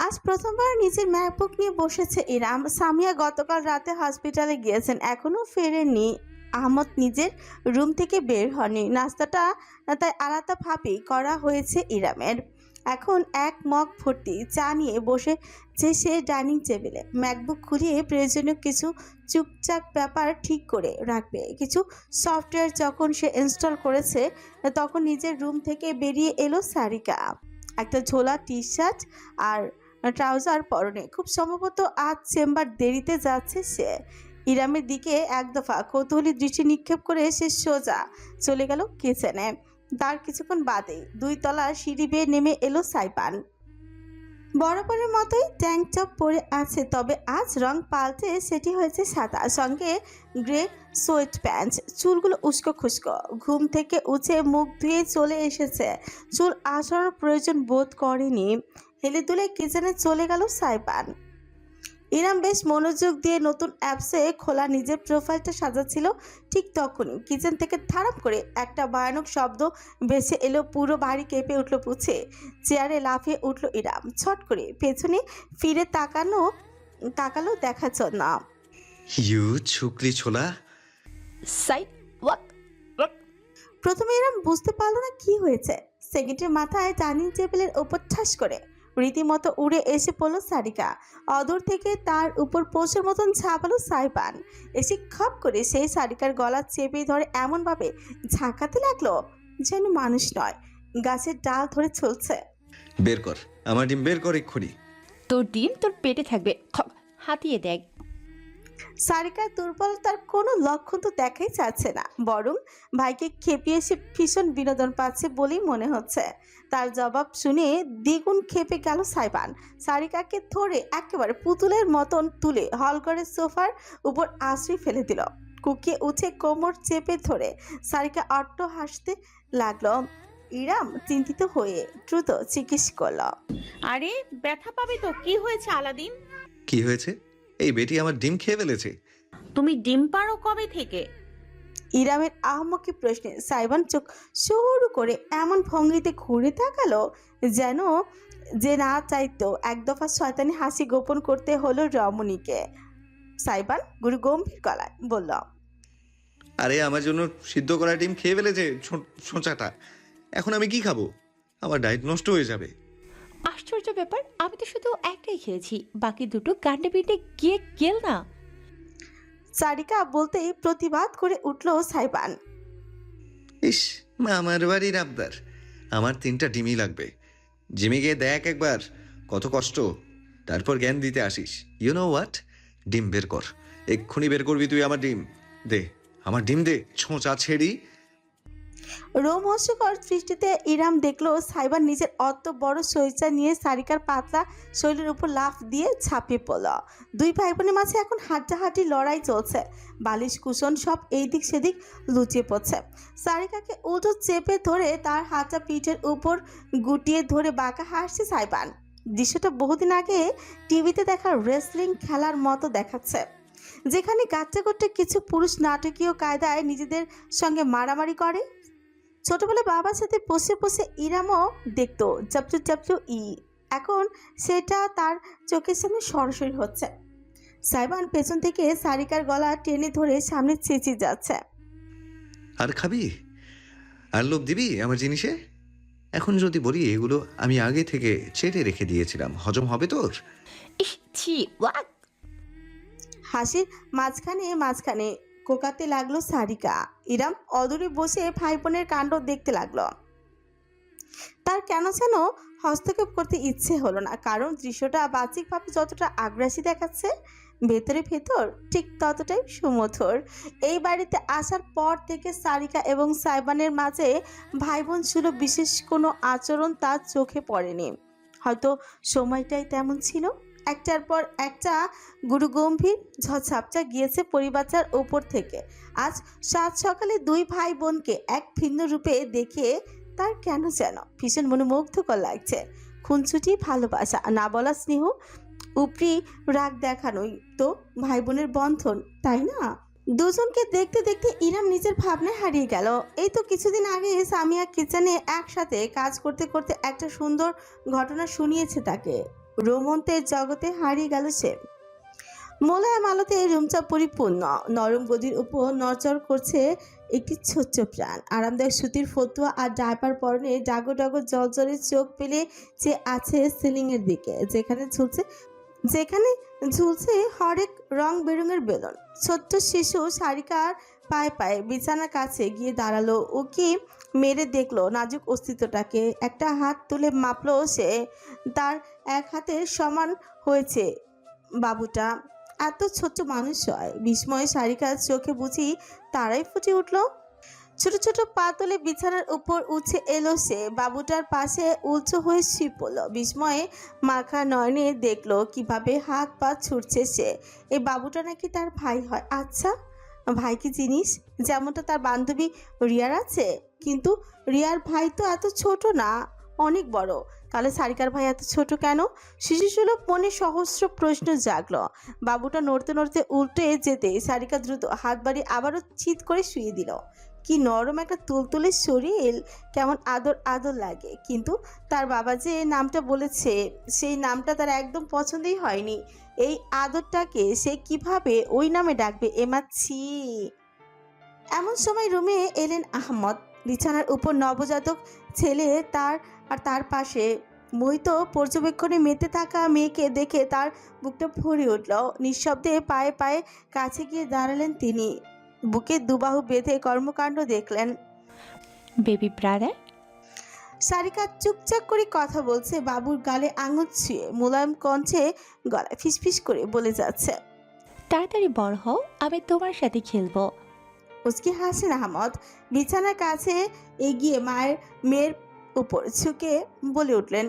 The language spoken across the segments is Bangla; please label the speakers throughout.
Speaker 1: আজ প্রথমবার নিজের ম্যাকবুক নিয়ে বসেছে ইরাম। সামিয়া গতকাল রাতে হসপিটালে গিয়েছেন, এখনো ফেরেননি। আহমদ নিজের রুম থেকে বের হয়নি। নাস্তাটা তাই আলাদাভাবেই করা হয়েছে ইরামের। এখন এক মগ ভর্তি চা নিয়ে বসেছে সে ডাইনিং টেবিলে। ম্যাকবুক খুলিয়ে প্রয়োজনীয় কিছু চুপচাপ ব্যাপার ঠিক করে রাখবে। কিছু সফটওয়্যার যখন সে ইনস্টল করেছে তখন নিজের রুম থেকে বেরিয়ে এলো সারিকা। একটা ঝোলা টি শার্ট আর ট্রাউজার পরনে। খুব সম্ভবত আজ চেম্বার দেরিতে যাচ্ছে সে। ইরামের দিকে এক দফা কৌতূহলী দৃষ্টি নিক্ষেপ করে সে সোজা চলে গেল কিচেনে। তার কিছুক্ষণ বাদেই 2 তলার সিঁড়ি বেয়ে নেমে এলো সাইবান। বরাবরের মতোই ট্যাঙ্ক টপ পরে আছে, তবে আজ রং পাল্টে সেটি হয়েছে সাদা, সঙ্গে গ্রে সোয়েট প্যান্ট। চুলগুলো উস্কো খুস্কো। ঘুম থেকে উঠে মুখ ধুয়ে চলে এসেছে। চুল আঁচড়ানোর প্রয়োজন বোধ করেনি। হেলে দুলে কিচেনে চলে গেল সাইবান। ইরাম বেশ মনোযোগ দিয়ে নতুন অ্যাপসে খোলা নিজের প্রোফাইলটা সাজাচ্ছিল। ঠিক তখনই কিচেন থেকে ধারাপ করে একটা ভয়ানক শব্দ ভেসে এলো। পুরো বাড়ি কেঁপে উঠল পুছে। চেয়ারে লাফিয়ে উঠল ইরাম। ছট করে পেছনে ফিরে তাকালো দেখার জন্য।
Speaker 2: ইউ ছুকরি ছোলা।
Speaker 3: Side walk.
Speaker 1: প্রথমে ইরাম বুঝতে পারলো না কি হয়েছে। সেকেন্ডের মাথায় ডাইনিং টেবিলের ওপর ঠাস করে রীতিমতো উড়ে এসে পড়লো সারিকা। অদূর থেকে তার উপর পৌঁছার মতন ঝাঁপালো সাইবান। এসে খপ করে সেই সারিকার গলা চেপে ধরে এমনভাবে ঝাঁকাতে লাগলো যেন মানুষ নয়, গাছের ডাল ধরে চলছে।
Speaker 2: বের কর আমার ডিম, বের কর এক্ষুনি।
Speaker 3: তোর ডিম তোর পেটে থাকবে, হাতিয়ে দেখ।
Speaker 1: সারিকার দুর্বলতার কোনো লক্ষণ তো দেখাই যাচ্ছে না, বরং ভাইকে খেপিয়ে সে ভীষণ বিনোদন পাচ্ছে বলেই মনে হচ্ছে। তার জবাব শুনে দ্বিগুণ খেপে গেল সাইবান। সারিকাকে ধরে একেবারে পুতুলের মতন তুলে হলঘরের সোফার উপর আশ্রয় ফেলে দিল। কুকিয়ে উঠে কোমর চেপে ধরে সারিকা অট্ট হাসতে লাগলো। ইরাম চিন্তিত হয়ে দ্রুত জিজ্ঞেস করল,
Speaker 4: আরে ব্যথা পাবে তো, কি হয়েছে আলাদিন?
Speaker 2: কি হয়েছে? এই বেটি আমার ডিম খেয়ে ফেলেছে।
Speaker 4: তুমি ডিম পাড়ো কবে থেকে?
Speaker 1: ইরামের আহমকি প্রশ্নে সাইবান চোখ সরু করে এমন ভঙ্গিতে ঘুরে তাকালো যেন যে না চাইতো এক দফা শয়তানি হাসি গোপন করতে হলো রমণীকে। সাইবান গুরু গম্ভীর গলায় বলল,
Speaker 2: আরে আমার জন্য সিদ্ধ করা ডিম খেয়ে ফেলেছে ছোঁচাটা। এখন আমি কি খাবো? আমার ডায়েট নষ্ট হয়ে যাবে।
Speaker 3: আশ্চর্য ব্যাপার, আমি তো শুধু একটাই খেয়েছি, বাকি দুটো গান্ডে পিঠে গিয়ে গেল না।
Speaker 1: সারিকা বলতেই প্রতিবাদ করে উঠল সাইবান।
Speaker 2: ইস, আমার বাড়ির আবদার। আমার 3টা ডিমই লাগবে। জিমে গিয়ে দেখ একবার কত কষ্ট, তারপর জ্ঞান দিতে আসিস। You know what? ডিম বের কর, এক্ষুনি বের করবি তুই আমার ডিম। দে আমার ডিম দে, ছোঁচা ছেড়ি।
Speaker 1: রোমহর্ষকর দৃষ্টিতে ইরাম দেখলো সাইবান নিজের অত বড় শরীরটা নিয়ে সারিকার পাতলা শরীরের উপর লাফ দিয়ে ঝাঁপিয়ে পড়ল। 2 ভাই বোনের মাঝে এখন হাড্ডাহাড্ডি লড়াই চলছে। বালিশ কুশন সব এই দিক সেদিক লুচিয়ে পড়ছে। সারিকাকে উল্টো চেপে ধরে তার হাতটা পিঠের উপর গুটিয়ে ধরে বাঁকা হাসছে সাইবান। দৃশ্যটা বহুদিন আগে টিভিতে দেখা রেসলিং খেলার মতো দেখাচ্ছে, যেখানে গাট্টা গোট্টা কিছু পুরুষ নাটকীয় কায়দায় নিজেদের সঙ্গে মারামারি করে। ছোটবেলায় বাবার সাথে বসে বসে ইরামও দেখতো ই। এখন সেটা তার চোখের সামনে সরাসরি হচ্ছে। সাইবান পেছন থেকে সারিকার গলা টেনে ধরে সামনে চেঁচিয়ে যাচ্ছে,
Speaker 2: আর খাবি? আর লোভ দিবি আমার জিনিসে? এখন যদি বলি এগুলো আমি আগে থেকে চেটে রেখে দিয়েছিলাম, হজম হবে তোর?
Speaker 3: ইস, ছি, ওয়াক।
Speaker 1: হাসির মাঝখানে কোকাতে লাগলো সারিকা। ইরাম অদূরে বসে ভাই বোনের কাণ্ড দেখতে লাগলো। তার কেন যেন হস্তক্ষেপ করতে ইচ্ছে হলো না, কারণ দৃশ্যটা বাহ্যিকভাবে যতটা আগ্রাসী দেখাচ্ছে ভেতরে ভেতর ঠিক ততটাই সুমধুর। এই বাড়িতে আসার পর থেকে সারিকা এবং সাইবানের মাঝে ভাই বোন ছিল বিশেষ কোনো আচরণ তার চোখে পড়েনি। হয়তো সময়টাই তেমন ছিল। একটার পর একটা গুরুগম্ভীর ঝড়ঝাপটা গিয়েছে পরিবারটার ওপর থেকে। আজ সাত সকালে 2 ভাই বোনকে এক ভিন্ন রূপে দেখে তার কেন যেন ভীষণ মনোমুগ্ধকর লাগছে। খুনছুটি ভালোবাসা, না বলা স্নেহ, উপরি রাগ দেখানোই তো ভাই বোনের বন্ধন, তাই না? দুজনকে দেখতে দেখতে ইরাম নিজের ভাবনায় হারিয়ে গেল। এই তো কিছুদিন আগে সামিয়া কিচেনে একসাথে কাজ করতে করতে একটা সুন্দর ঘটনা শুনিয়েছে তাকে। রোমন্তের জগতে হারিয়ে গেল সে। মোলায়েম আলোতে রুমটা পরিপূর্ণ। নরম গদির উপর নড়চড় করছে একটি ছোট্ট প্রাণ। আরামদায়ক সুতির ফতুয়া আর ডাইপার পরনে ডাগো ডাগো জলজলে চোখ পেলে যে আছে সিলিং এর দিকে, যেখানে ঝুলছে হরেক রং বেরঙের বেলুন। ছোট্ট শিশু সারিকার পায়ে পায়ে বিছানার কাছে গিয়ে দাঁড়ালো। ওকে মেরে দেখলো নাজুক অস্তিত্বটাকে। একটা হাত তুলে মাপলো সে। তার এক হাতের সমান হয়েছে বাবুটা। এত ছোট্ট মানুষ হয়! বিস্ময়ে সারিকার চোখে বুঝি তারাই ফুটে উঠল। ছোট ছোট পা তুলে বিছানার উপর উঠে এলো সে। বাবুটার পাশে উঁচু হয়ে শুয়ে পড়ল। বিস্ময়ে মাখা নয়নে দেখলো কিভাবে হাত পা ছুটছে সে। এই বাবুটা নাকি তার ভাই হয়। আচ্ছা, ভাই কি জিনিস? যেমনটা তার বান্ধবী রিয়ার আছে। কিন্তু রিয়ার ভাই তো এত ছোট না, অনেক বড়। তাহলে সারিকার ভাই এত ছোট কেন? শিশুসুলভ মনে সহস্র প্রশ্ন জাগলো। বাবুটা নড়তে নড়তে উল্টে যেতে সারিকা দ্রুত হাত বাড়িয়ে আবারও চিৎ করে শুয়ে দিল। কি নরম একটা তুলতুলে শরীর, কেমন আদর আদর লাগে। কিন্তু তার বাবা যে নামটা বলেছে, সেই নামটা তার একদম পছন্দই হয়নি। এই আদরটাকে সে কিভাবে ওই নামে ডাকবে? এমাচ্ছি। এমন সময় রুমে এলেন আহমদ। বিছানার উপর নবজাতক ছেলে তার পাশে মোহিত পর্যবেক্ষণে মেতে থাকা মেয়েকে দেখে তার বুকটা ভরে উঠল। নিঃশব্দে পায়ে পায়ে কাছে গিয়ে দাঁড়ালেন তিনি। বুকে দুবাহু বেঁধে কর্মকাণ্ড দেখলেন।
Speaker 3: Baby brother.
Speaker 1: সারিকা চুপচাপ করে কথা বলছে, বাবুর গালে আঙুল ছুঁয়ে মোলায়েম কণ্ঠে গলায় ফিসফিস করে বলে যাচ্ছে,
Speaker 3: তাড়াতাড়ি বড় হও, আমি তোমার সাথে খেলবো।
Speaker 1: উসকি হাসেন আহমদ। বিছানার কাছে এগিয়ে মেয়ের উপর ঝুঁকে বলে উঠলেন,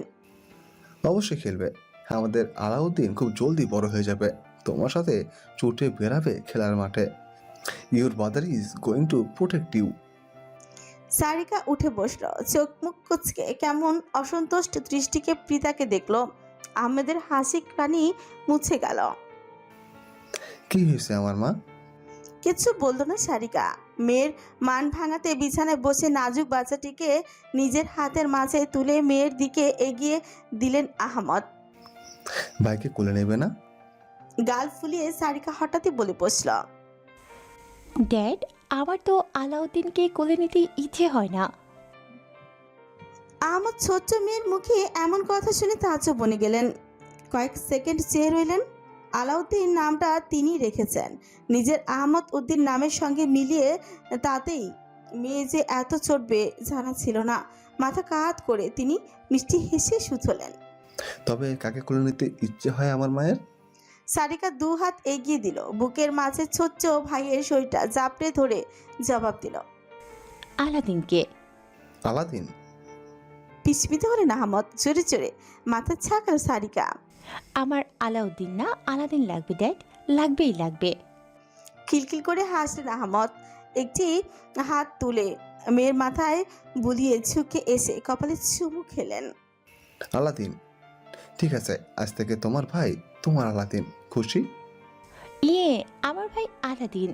Speaker 5: অবশ্যই খেলবে। আমাদের আলাউদ্দিন খুব জলদি বড় হয়ে যাবে, তোমার সাথে ছুটে বেড়াবে খেলার মাঠে। Your mother is going to protect you.
Speaker 1: Sarika উঠে বসল। চোখ মুখ কুচকে কেমন অসন্তুষ্ট দৃষ্টিকে পিতাকে দেখল। আহমেদের হাসি কানি মুছে গেল।
Speaker 5: কি হয়েছে আমার মা?
Speaker 1: কিছু বলল না সারিকা। মেয়ের মান ভাঙাতে বিছানায় বসে নাজুক বাচ্চাটিকে নিজের হাতের মাঝে তুলে মেয়ের দিকে এগিয়ে দিলেন আহমদ।
Speaker 5: ভাইকে কোলে নেবে না?
Speaker 1: গাল ফুলিয়ে সারিকা হঠাৎই বলে বসল,
Speaker 3: ড্যাড, আমার তো আলাউদ্দিনকে কোলে নিতে ইচ্ছে হয় না।
Speaker 1: আহমদ ছোট্ট মেয়ের মুখে এমন কথা শুনে তাজ্জব বনে গেলেন। কয়েক সেকেন্ড চেয়ে রইলেন। আলাউদ্দিন নামটা তিনি রেখেছেন নিজের আহমদ উদ্দিন নামের সঙ্গে মিলিয়ে। তাতেই মেয়ে যে এত চটবে জানা ছিল না। মাথা কাত করে তিনি মিষ্টি হেসে শুধলেন।
Speaker 5: তবে কাকে কোলে নিতে ইচ্ছে হয় আমার মায়ের?
Speaker 1: সারিকা দু হাত এগিয়ে দিল, বুকের মাঝে ছোট্ট ভাইয়ের শরীরটা জাপড়ে ধরে জবাব দিল,
Speaker 3: আলাদিনকে।
Speaker 5: আলাদিন?
Speaker 1: পিছপিতে হলেন আহমদ। জোরে জোরে মাথা ছাকাল সারিকা।
Speaker 3: আমার আলাউদ্দিন না, আলাদিন লাগবে ড্যাড, লাগবেই লাগবে।
Speaker 1: খিলখিল করে হাসলেন আহমদ। একটি হাত তুলে মেয়ের মাথায় বুলিয়ে ঝুঁকে এসে কপালে চুমু খেলেন।
Speaker 5: আলাদিন? ঠিক আছে, আজ থেকে তোমার ভাই তোমার আলাদিন। খুশি?
Speaker 3: ইয়ে, আমার ভাই আলাদিন।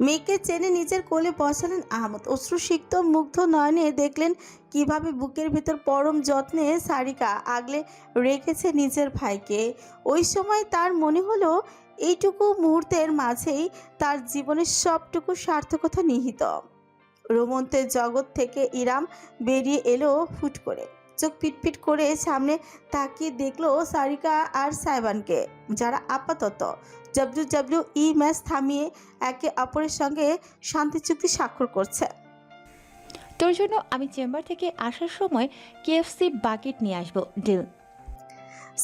Speaker 1: মেয়েকে চেনে নিজের কোলে বসালেন আহমদ। অশ্রুসিক্ত মুগ্ধ নয়নে দেখলেন কিভাবে বুকের ভেতর পরম যত্নে সারিকা আগলে রেখেছে নিজের ভাইকে। ওই সময় তার মনে হলো এইটুকু মুহূর্তের মাঝেই তার জীবনের সবটুকু সার্থকতা নিহিত। রোমন্তের জগৎ থেকে ইরাম বেরিয়ে এলো হুট করে। চোখ পিটপিট করে সামনে তাকিয়ে দেখলো সারিকা আর সাইবানকে, যারা আপাতত WWE ম্যাচ থামিয়ে একে অপরের সঙ্গে শান্তি চুক্তি স্বাক্ষর করছে।
Speaker 3: তোর জন্য আমি চেম্বার থেকে আসার সময় KFC বাকেট নিয়ে আসবো, ডিল।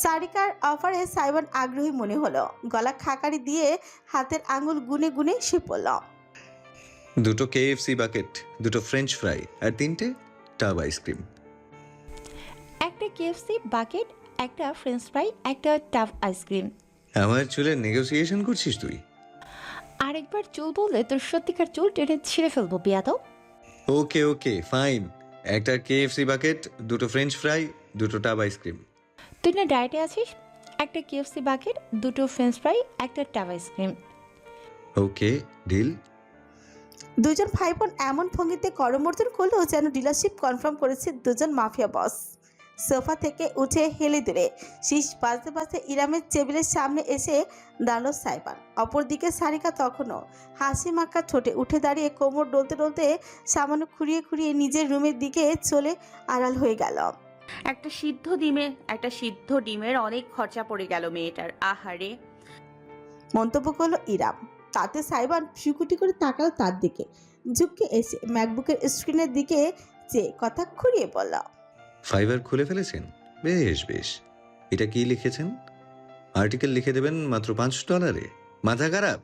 Speaker 1: সারিকার অফারে সাইবান আগ্রহী মনে হলো। গলা খাকারি দিয়ে হাতের আঙুল গুনে গুনে সে পড়ল,
Speaker 2: 2টো KFC বাকেট, 2টো ফ্রেঞ্চ ফ্রাই আর 3টে টাব আইসক্রিম।
Speaker 3: একটা KFC বাকেট, একটা ফ্রেঞ্চ ফ্রাই, একটা টাফ আইসক্রিম।
Speaker 2: আমার চুলের নেগোসিয়েশন করছিস তুই?
Speaker 3: আরেকবার চুল বললে তোর সত্যিকার চুল টেনে ছিঁড়ে ফেলবো, বিয়াদব।
Speaker 2: Okay okay fine. একটা KFC বাকেট, 2টো ফ্রেঞ্চ ফ্রাই, 2টো টাব আইসক্রিম।
Speaker 3: তুই না ডায়েটে আছিস? একটা KFC বাকেট, 2টো ফ্রেঞ্চ ফ্রাই, একটা টাফ আইসক্রিম।
Speaker 2: Okay deal.
Speaker 1: দুজন ভাই বোন এমন ভঙ্গিতে করমর্দন করলো যেন ডিলারশিপ কনফার্ম করেছে দুজন মাফিয়া বস। সোফা থেকে উঠে হেলে দুলে শীষ বাজতে বাজতে ইরামের টেবিলের সামনে এসে দাঁড়ালো সাইবান। অপরদিকে সারিকা তখনও হাসি মাখা ঠোঁটে উঠে দাঁড়িয়ে কোমর ডলতে ডলতে সামান্য খুঁড়িয়ে খুঁড়িয়ে নিজের রুমের দিকে চলে আড়াল হয়ে গেল।
Speaker 4: একটা সিদ্ধ ডিমের অনেক খরচা পড়ে গেল মেয়েটার, আহারে।
Speaker 1: মন্তব্য করলো ইরাম। তাতে সাইবান ফিকুটি করে তাকালো তার দিকে, ঝুঁকে এসে ম্যাকবুকের স্ক্রিনের দিকে চেয়ে কথা ঘুরিয়ে বলল,
Speaker 2: ফাইবার খুলে ফেলেছেন? বেশ বেশ। এটা কি লিখেছেন? আর্টিকেল লিখে দেবেন মাত্র $5? মাথা খারাপ?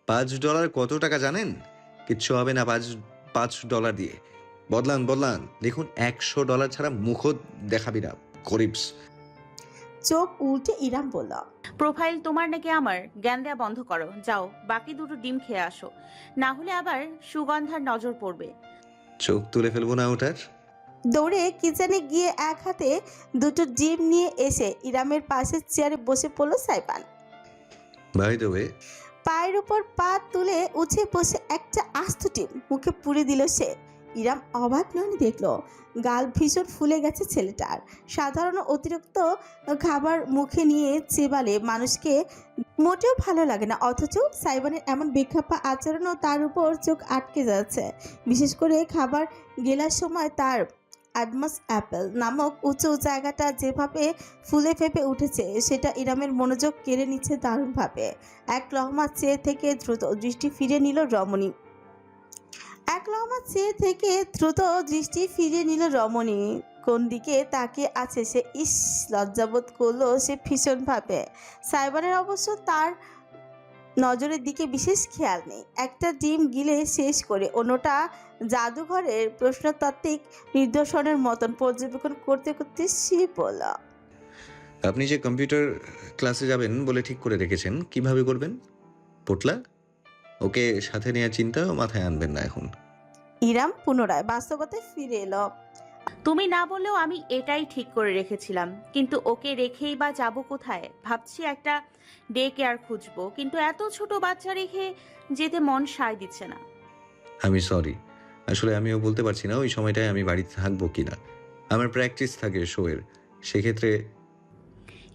Speaker 2: $5 কত টাকা জানেন? কিচ্ছু হবে না $5 দিয়ে। বদলান। দেখুন, $100 ছাড়া মুখও দেখাবি না, গরিবস।
Speaker 1: চোখ উল্টে ইরাম বলল,
Speaker 4: প্রোফাইল তোমার নাকি আমার? জ্ঞান দেয়া বন্ধ করো, যাও বাকি দুটো ডিম খেয়ে আসো, না হলে আবার সুগন্ধার নজর পড়বে।
Speaker 2: চোখ তুলে ফেলবো না ওটার।
Speaker 1: দৌড়ে কিচেনে গিয়ে এক হাতে দুটো ডিম নিয়ে এসে ইরামের পাশের চেয়ারে বসে পড়ল সাইবান।
Speaker 2: বাই দ্য ওয়ে,
Speaker 1: পায়ের উপর পা তুলে উঠে বসে একটা আস্ত ডিম মুখে পুরে দিল সে। ইরাম অবাক নয়নি দেখলো গাল ভীষণ ফুলে গেছে ছেলেটার। সাধারণ অতিরিক্ত খাবার মুখে নিয়ে চেবালে মানুষকে মোটেও ভালো লাগে না, অথচ সাইবানের এমন বেখাপ্পা আচরণও তার উপর চোখ আটকে যাচ্ছে। বিশেষ করে খাবার গেলার সময় তার অ্যাডমাস অ্যাপেল নামক উঁচু জায়গাটা যেভাবে ফুলে ফেপে উঠেছে সেটা ইরামের মনোযোগ কেড়ে নিচ্ছে দারুণভাবে। এক লহমা চেয়ে থেকে দ্রুত দৃষ্টি ফিরে নিল রমণী। কোন দিকে তাকিয়ে আছে সে? ইস, লজ্জাবোধ করলো সে ভীষণভাবে। সাইবানের অবশ্য তার নজরের দিকে বিশেষ খেয়াল নেই। একটা ডিম গিলে শেষ করে অন্যটা জাদুঘরের প্রশ্নতাত্ত্বিক নিদর্শনের মতন পর্যবেক্ষণ করতে করতে সে বলল,
Speaker 2: আপনি যে কম্পিউটার ক্লাসে যাবেন বলে ঠিক করে রেখেছেন, কিভাবে করবেন? পোটলা? ওকে সাথে নেওয়ার চিন্তাও মাথায় আনবেন না এখন।
Speaker 1: ইরাম পুনরায় বাস্তবতায় ফিরে এলো।
Speaker 4: তুমি না বললেও আমি এটাই ঠিক করে রেখেছিলাম, কিন্তু ওকে রেখেই বা যাবো কোথায়? ভাবছি একটা ডে কেয়ার খুঁজবো, কিন্তু এত ছোট বাচ্চা রেখে যেতে মন সায় দিচ্ছে না।
Speaker 2: আমি সরি, আসলে আমিও বলতে পারছি না ওই সময়টায় আমি বাড়িতে থাকবো কিনা। আমার প্র্যাকটিস থাকে শোয়ের, সেক্ষেত্রে।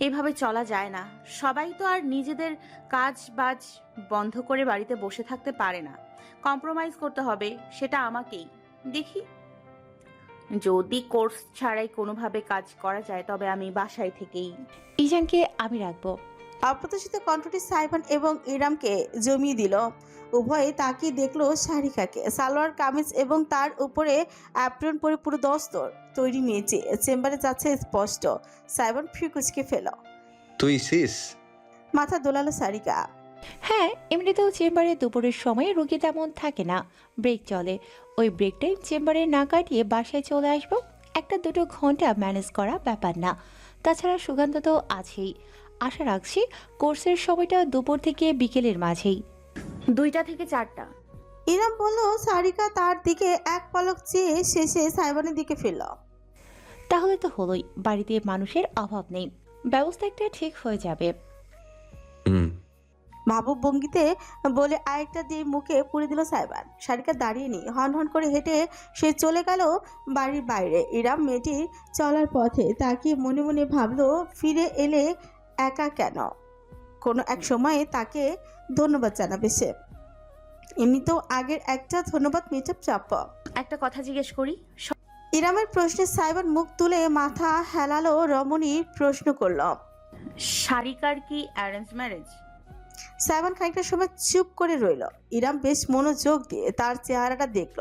Speaker 4: এভাবে চলা যায় না, সবাই তো আর নিজেদের কাজ বাজ বন্ধ করে বাড়িতে বসে থাকতে পারে না। কম্প্রোমাইজ করতে হবে, সেটা আমাকেই। দেখি যদি কোর্স ছাড়াই কোনোভাবে কাজ করা যায় তবে আমি বাসায় থেকেই।
Speaker 3: ইজানকে আমি রাখবো।
Speaker 1: অপ্রত্যাশিত কণ্ঠটি সাইবান এবং ইরামকে জমিয়ে দিল। উভয়ে তাকিয়ে দেখলো সারিকাকে, সালোয়ার কামিজ এবং তার উপরে অ্যাপ্রন পরে পুরো দস্তর তৈরি নিয়েছে, চেম্বারে যাচ্ছে স্পষ্ট। সাইবান ফ্রিকুচকে ফেল,
Speaker 2: তুই সিস?
Speaker 1: মাথা দোলালো সারিকা।
Speaker 3: হ্যাঁ, এমনিতেও চেম্বারে দুপুরের সময় রোগী তেমন থাকে না, ব্রেক চলে। ওই ব্রেক টাইম চেম্বারে না কাটিয়ে বাসায় চলে আসবো। 1-2 ঘন্টা ম্যানেজ করা ব্যাপার না। তাছাড়া সুগন্ধ তো আছেই। আশা রাখছি কোর্সের সময়টা দুপুর থেকে বিকেলের মাঝেই।
Speaker 4: 2টা থেকে 4টা।
Speaker 1: ইরাম বলল। সারিকা তার দিকে এক পলক চেয়ে শেষে সাইবানের দিকে ফিরল।
Speaker 3: তাহলে তো হলোই, বাড়িতে মানুষের অভাব নেই, ব্যবস্থা একটা ঠিক হয়ে যাবে।
Speaker 1: ভাবুক ভঙ্গিতে বলে আরেকটা দিয়ে মুখে পুড়ে দিল সাইবান। সারিকা দাঁড়িয়ে নি, হন হন করে হেঁটে সে চলে গেল বাড়ির বাইরে। ইরাম মেয়েটির চলার পথে তাকিয়ে মনে মনে ভাবলো, ফিরে এলে একা কেন? কোনো এক সময়ে তাকে ধন্যবাদ জানাবে সে। এমনিতেও আগের একটা ধন্যবাদ মেয়েটা প্রাপ্য।
Speaker 4: একটা কথা জিজ্ঞেস করি?
Speaker 1: ইরামের প্রশ্নে সাইবান মুখ তুলে মাথা হেলালো। রমণী প্রশ্ন করল,
Speaker 4: সারিকার কি অ্যারেঞ্জ ম্যারেজ?
Speaker 1: সাইবান খানিকটা সময় চুপ করে রইল। ইরাম বেশ মনোযোগ দিয়ে তার চেহারাটা দেখল।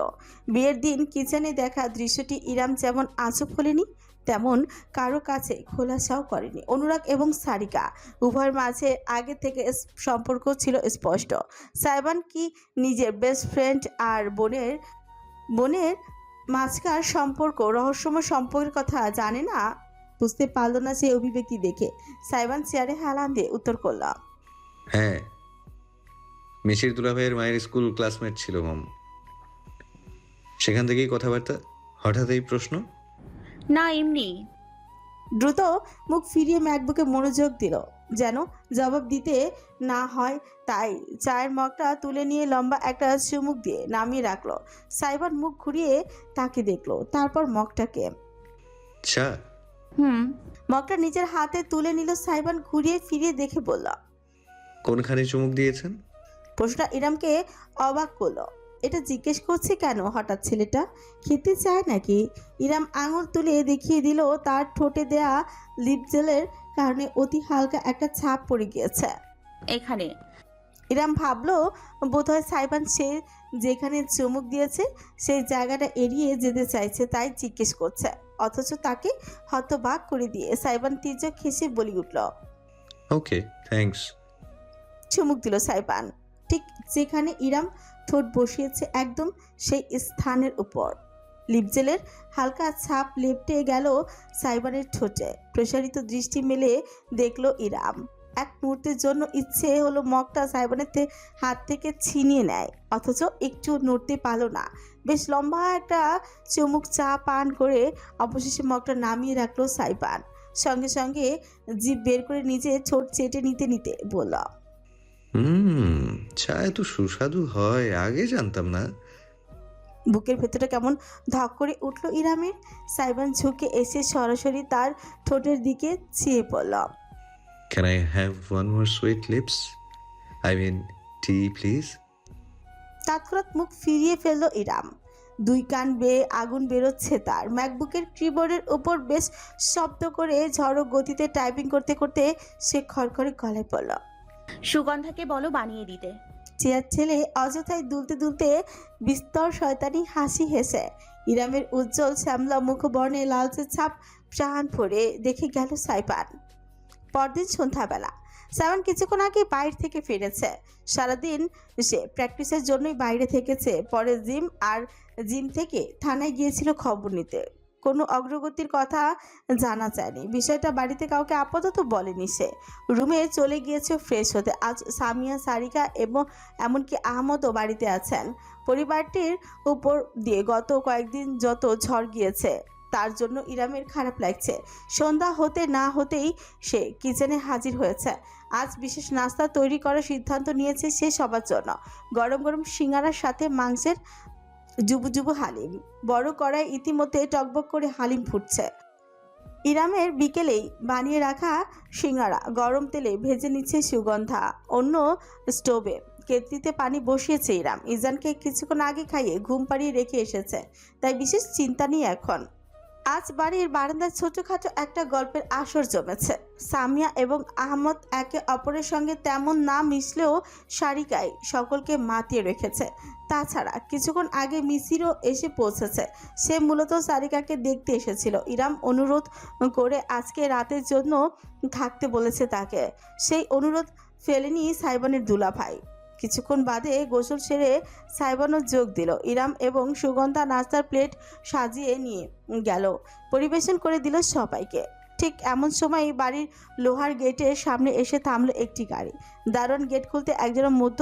Speaker 1: বিয়ের দিন কিচেনে দেখা দৃশ্যটি ইরাম যেমন আঁচক হলেনি, তেমন কারো কাছে খোলাসাও করেনি। অনুরাগ এবং সারিকা উভয়ের মাঝে আগে থেকে সম্পর্ক ছিল স্পষ্ট। সাইবান কি নিজের বেস্ট ফ্রেন্ড আর বোনের মাঝকার সম্পর্ক, রহস্যময় সম্পর্কের কথা জানে না? বুঝতে পারল না সে অভিব্যক্তি দেখে। সাইবান চেয়ারে হেলান দিয়ে উত্তর করল,
Speaker 2: হ্যাঁ, মিশির দুলাভাইয়ের মায়ের স্কুল ক্লাসমেট ছিল মম। সেখান থেকেই কথাবার্তা। হঠাৎ এই প্রশ্ন?
Speaker 4: না, এমনি।
Speaker 1: দ্রুত মুখ ফিরিয়ে ম্যাকবুকে মনোযোগ দিল, যেন জবাব দিতে না হয় তাই। চায়ের মগটা তুলে নিয়ে লম্বা একটা চুমুক দিয়ে নামিয়ে রাখলো। সাইবান মুখ ঘুরিয়ে তাকে দেখলো, তারপর মগটাকে।
Speaker 2: চা?
Speaker 4: হুম।
Speaker 1: মগটা নিজের হাতে তুলে নিল। সাইবান ঘুরিয়ে ফিরিয়ে দেখে বলল।
Speaker 2: কোনখানে চুমুক দিয়েছেন?
Speaker 1: প্রশ্নটা ইরামকে অবাক করলো। এটা জিজ্ঞেস করছে কেন হঠাৎ? ছেলেটা খেতে চায় নাকি? ইরাম আঙুল তুলে দেখিয়ে দিল তার ঠোঁটে দেয়া লিপ জেলের কারণে অতি হালকা একটা ছাপ পড়ে গিয়েছে।
Speaker 4: এখানে।
Speaker 1: ইরাম ভাবলো বোধহয় সাইবান সে যেখানে চুমুক দিয়েছে সেই জায়গাটা এড়িয়ে যেতে চাইছে, তাই জিজ্ঞেস করছে। অথচ তাকে হতবাক করে দিয়ে সাইবান তির্যক হেসে বলি উঠল।
Speaker 2: ওকে, থ্যাঙ্কস।
Speaker 1: চুমুক দিল সাইবান ঠিক যেখানে ইরাম ঠোঁট বসিয়েছে, একদম সেই স্থানের উপর। লিপজেলের হালকা ছাপ লেপটে গেল সাইবানের ঠোঁটে। প্রসারিত দৃষ্টি মেলে দেখলো ইরাম। এক মুহূর্তের জন্য ইচ্ছে হলো মগটা সাইবানের হাত থেকে ছিনিয়ে নেয়, অথচ একটু নড়তে পারল না। বেশ লম্বা একটা চুমুক চা পান করে অবশেষে মগটা নামিয়ে রাখলো সাইবান। সঙ্গে সঙ্গে জিভ বের করে নিজে ঠোঁট চেটে নিতে নিতে বলল।
Speaker 2: চা এত সুস্বাদু হয়, আগে জানতাম না।
Speaker 1: বুকের ভেতরে কেমন ধক করে উঠল ইরামের। সাইবান ঝুঁকে এসে সরাসরি তার ঠোঁটের দিকে চেয়ে পড়ল।
Speaker 2: Can I have one more sweet lips? I mean tea please.
Speaker 1: তৎক্ষণাৎ মুখ ফিরিয়ে ফেলল ইরাম। দুই কান বেয়ে আগুন বেরোচ্ছে তার। ম্যাকবুকের কিবোর্ডের উপর বেশ শব্দ করে ঝড়ো গতিতে টাইপিং করতে করতে সে খড়খড়ে গলায় পড়ল।
Speaker 4: সুগন্ধাকে বলো বানিয়ে দিতে।
Speaker 1: চেয়ার ছেলে অযথায় দুলতে দুলতে বিস্তর শয়তানি হাসি হেসে ইরামের উজ্জ্বল শ্যামলা মুখবর্ণে লালচে ছাপ প্রাণ ভরে দেখে গেল সাইবান। পরদিন সন্ধ্যাবেলা সাইবান কিছুক্ষণ আগে বাইরে থেকে ফিরেছে। সারাদিন সে প্র্যাকটিসের জন্যই বাইরে থেকেছে। পরে জিম থেকে থানায় গিয়েছিল খবর নিতে। কোনো অগ্রগতির কথা জানা যায়নি। বিষয়টা বাড়িতে কাউকে আপাতত বলেনি সে। রুমে চলে গিয়েছে ফ্রেশ হতে। আজ সামিয়া, সারিকা এবং এমনকি আহমদও বাড়িতে আছেন। পরিবারটির উপর দিয়ে গত কয়েকদিন যত ঝড় গিয়েছে তার জন্য ইরামের খারাপ লাগছে। সন্ধ্যা হতে না হতেই সে কিচেনে হাজির হয়েছে। আজ বিশেষ নাস্তা তৈরি করার সিদ্ধান্ত নিয়েছে সে সবার জন্য। গরম গরম সিঙ্গারার সাথে মাংসের জুবু জুবু হালিম। বড় কড়াই ইতিমধ্যে টকবক করে হালিম ফুটছে। ইরামের বিকেলেই বানিয়ে রাখা সিঙ্গারা গরম তেলে ভেজে নিচ্ছে সুগন্ধা। অন্য স্টোভে কেতলিতে পানি বসিয়েছে ইরাম। ইজানকে কিছুক্ষণ আগে খাইয়ে ঘুম পাড়িয়ে রেখে এসেছে, তাই বিশেষ চিন্তা নেই এখন। আজ বাড়ির বারান্দায় ছোটখাটো একটা গল্পের আসর জমেছে। সামিয়া এবং আহমদ একে অপরের সঙ্গে তেমন না মিশলেও সারিকায় সকলকে মাতিয়ে রেখেছে। তাছাড়া কিছুক্ষণ আগে মিসিরও এসে পৌঁছেছে। সে মূলত সারিকাকে দেখতে এসেছিল। ইরাম অনুরোধ করে আজকে রাতের জন্য থাকতে বলেছে তাকে। সেই অনুরোধ ফেলেনি সাইবানের দুলাভাই। কিছুক্ষণ বাদে গোসল সেরে সাইবানও যোগ দিল। ইরাম এবং সুগন্ধা নাস্তার প্লেট সাজিয়ে নিয়ে গেল, পরিবেশন করে দিল সবাইকে। ঠিক এমন সময় বাড়ির লোহার গেটের সামনে এসে থামলো একটি গাড়ি। দারোয়ান গেট খুলতে একজন মধ্য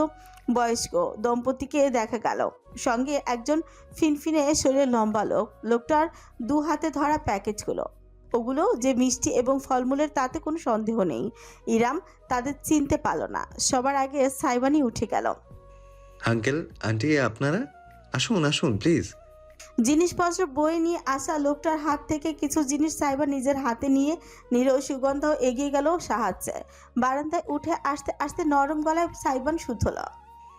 Speaker 1: বয়স্ক দম্পতিকে দেখা গেল। সঙ্গে একজন ফিনফিনে শরীরে লম্বা লোক। লোকটার দু হাতে ধরা প্যাকেজগুলো, ওগুলো যে মিষ্টি এবং ফলমূলের তাতে কোনো সন্দেহ নেই। ইরাম তাদের চিনতে পারল না। সবার আগে সাইবানই উঠে গেল।
Speaker 2: আঙ্কেল, আন্টি, আপনারা আসুন আসুন প্লিজ।
Speaker 1: জিনিসপত্র বয়ে নিয়ে আসা লোকটার হাত থেকে কিছু জিনিস সাইবান নিজের হাতে নিয়ে নিল। সুগন্ধাও এগিয়ে গেল সাহায্যে। বারান্দায় উঠে আসতে আসতে নরম গলায় সাইবান শুধল।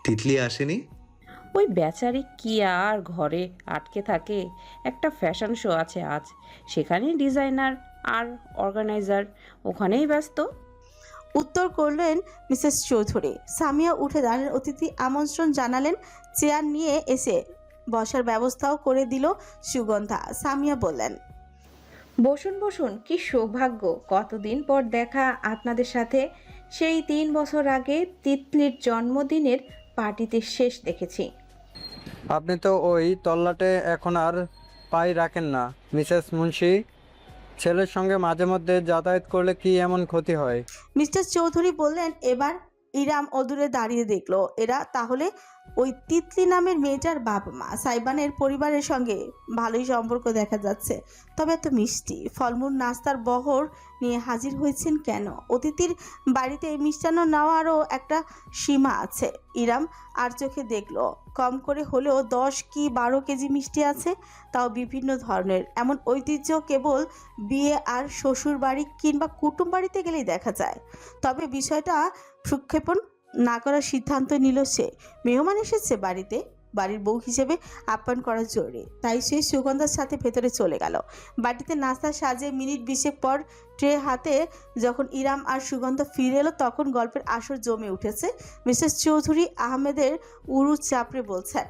Speaker 2: তিতলি আসেনি?
Speaker 6: ওই বেচারি কি আর ঘরে আটকে থাকে? একটা ফ্যাশন শো আছে আজ, সেখানে ডিজাইনার আর অর্গানাইজার, ওখানেই ব্যস্ত।
Speaker 1: উত্তর করলেন মিসেস চৌধুরী। সামিয়া উঠে দাঁড়ালেন। অতিথি আমন্ত্রণ জানালেন। চেয়ার নিয়ে এসে বসার ব্যবস্থাও করে দিল সুগন্ধা। সামিয়া বললেন,
Speaker 6: বসুন বসুন, কি সৌভাগ্য, কতদিন পর দেখা আপনাদের সাথে। সেই 3 বছর আগে তিতলির জন্মদিনের পার্টিতে শেষ দেখেছি।
Speaker 7: আপনি তো ওই তল্লাটে এখন আর পাই রাখেন না মিসেস মুন্সি। ছেলের সঙ্গে মাঝে মধ্যে যাতায়াত করলে কি এমন ক্ষতি হয়?
Speaker 1: মিস্টার চৌধুরী বললেন। এবার ইরাম অদূরে দাঁড়িয়ে দেখলো। এরা তাহলে ওই তিতলি নামের মেয়েটার বাবা মা। সাইবানের পরিবারের সঙ্গে ভালোই সম্পর্ক দেখা যাচ্ছে, তবে এত মিষ্টি ফলমূল নাস্তার বহর নিয়ে হাজির হয়েছেন কেন? অতিথির বাড়িতে মিষ্টান্ন নেওয়ারও একটা সীমা আছে। ইরাম আর চোখে দেখলো কম করে হলেও 10 কি 12 কেজি মিষ্টি আছে, তাও বিভিন্ন ধরনের। এমন ঐতিহ্য কেবল বিয়ে আর শ্বশুর বাড়ি কিংবা কুটুম বাড়িতে গেলেই দেখা যায়। তবে বিষয়টা প্রক্ষেপণ না করার সিদ্ধান্ত নিল সে। মেহমান এসেছে বাড়িতে, বাড়ির বউ হিসেবে আপ্যায়ন করা জরুরি। তাই সে সুগন্ধার সাথে ভেতরে চলে গেল। বাড়িতে নাস্তা সাজে মিনিট 20 পর ট্রে হাতে যখন ইরাম আর সুগন্ধা ফিরে এলো, তখন গল্পের আসর জমে উঠেছে। মিসেস চৌধুরী আহমেদের উরু চাপড়ে বলছেন,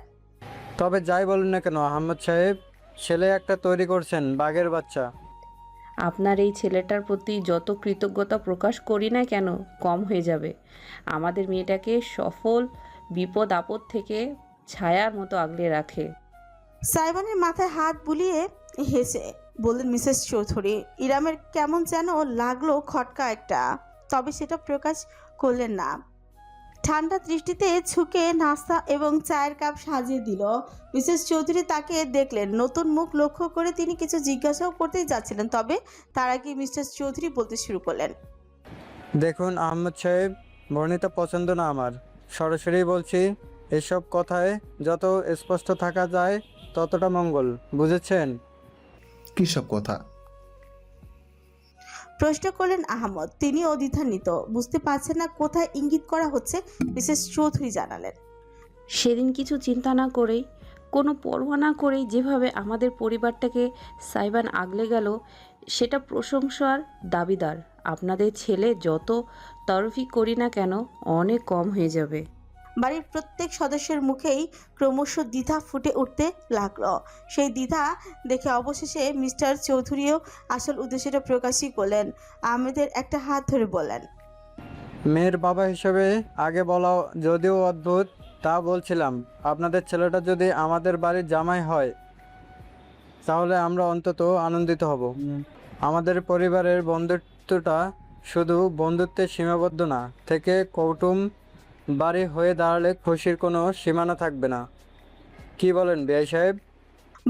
Speaker 7: তবে যাই বলুন না কেন আহমদ সাহেব, ছেলে একটা তৈরি করছেন বাঘের বাচ্চা।
Speaker 8: আপনার এই ছেলেটার প্রতি যত কৃতজ্ঞতা প্রকাশ করি না কেন কম হয়ে যাবে। আমাদের মেয়েটাকে সফল বিপদ আপদ থেকে ছায়ার মতো আগলে রাখে।
Speaker 1: সাইবানের মাথায় হাত বুলিয়ে হেসে বললেন মিসেস চৌধুরী। ইরামের কেমন যেন লাগলো খটকা একটা, তবে সেটা প্রকাশ করলেন না। ঠান্ডা দৃষ্টিতে ঝুঁকে নাস্তা এবং চায়ের কাপ সাজিয়ে দিল। মিসেস চৌধুরী তাকে দেখলেন, নতুন মুখ লক্ষ্য করে তিনি কিছু জিজ্ঞাসাও করতেই যাচ্ছিলেন, তবে তার আগে মিস্টার চৌধুরী বলতে শুরু করলেন,
Speaker 7: দেখুন আহমদ সাহেব, বর্ণিতা পছন্দ না আমার। সরাসরি বলছি, এসব কথায় যত স্পষ্ট থাকা যায় ততটা মঙ্গল, বুঝেছেন?
Speaker 5: কী সব কথা?
Speaker 1: প্রশ্ন করলেন আহমদ। তিনিও দ্বিধান্বিত, বুঝতে পারছেন না কোথায় ইঙ্গিত করা হচ্ছে। মিসেস চৌধুরী জানালেন,
Speaker 8: সেদিন কিছু চিন্তা না করেই, কোনো পরোয়া না করেই যেভাবে আমাদের পরিবারটাকে সাইবান আগলে গেল, সেটা প্রশংসার দাবিদার। আপনাদের ছেলে যত তরফি করি না কেন অনেক কম হয়ে যাবে।
Speaker 1: বাড়ির প্রত্যেক সদস্যের মুখেই ক্রমশ দ্বিধা ফুটে উঠতে লাগলো। সেই দ্বিধা দেখে অবশেষে মিস্টার চৌধুরীও আসল উদ্দেশ্যটা প্রকাশই করলেন। আহমেদের একটা হাত ধরে বললেন,
Speaker 7: মেয়ের বাবা হিসেবে আগে বলা যদিও অদ্ভুত, তা বলছিলাম আপনাদের ছেলেটা যদি আমাদের বাড়ির জামাই হয় তাহলে আমরা অন্তত আনন্দিত হব। আমাদের পরিবারের বন্ধুত্বটা শুধু বন্ধুত্বে সীমাবদ্ধ না থেকে কৌটুম বাড়ি হয়ে দাঁড়ালে খুশির কোনো সীমানা থাকবে না। কি বলেন বিআই সাহেব?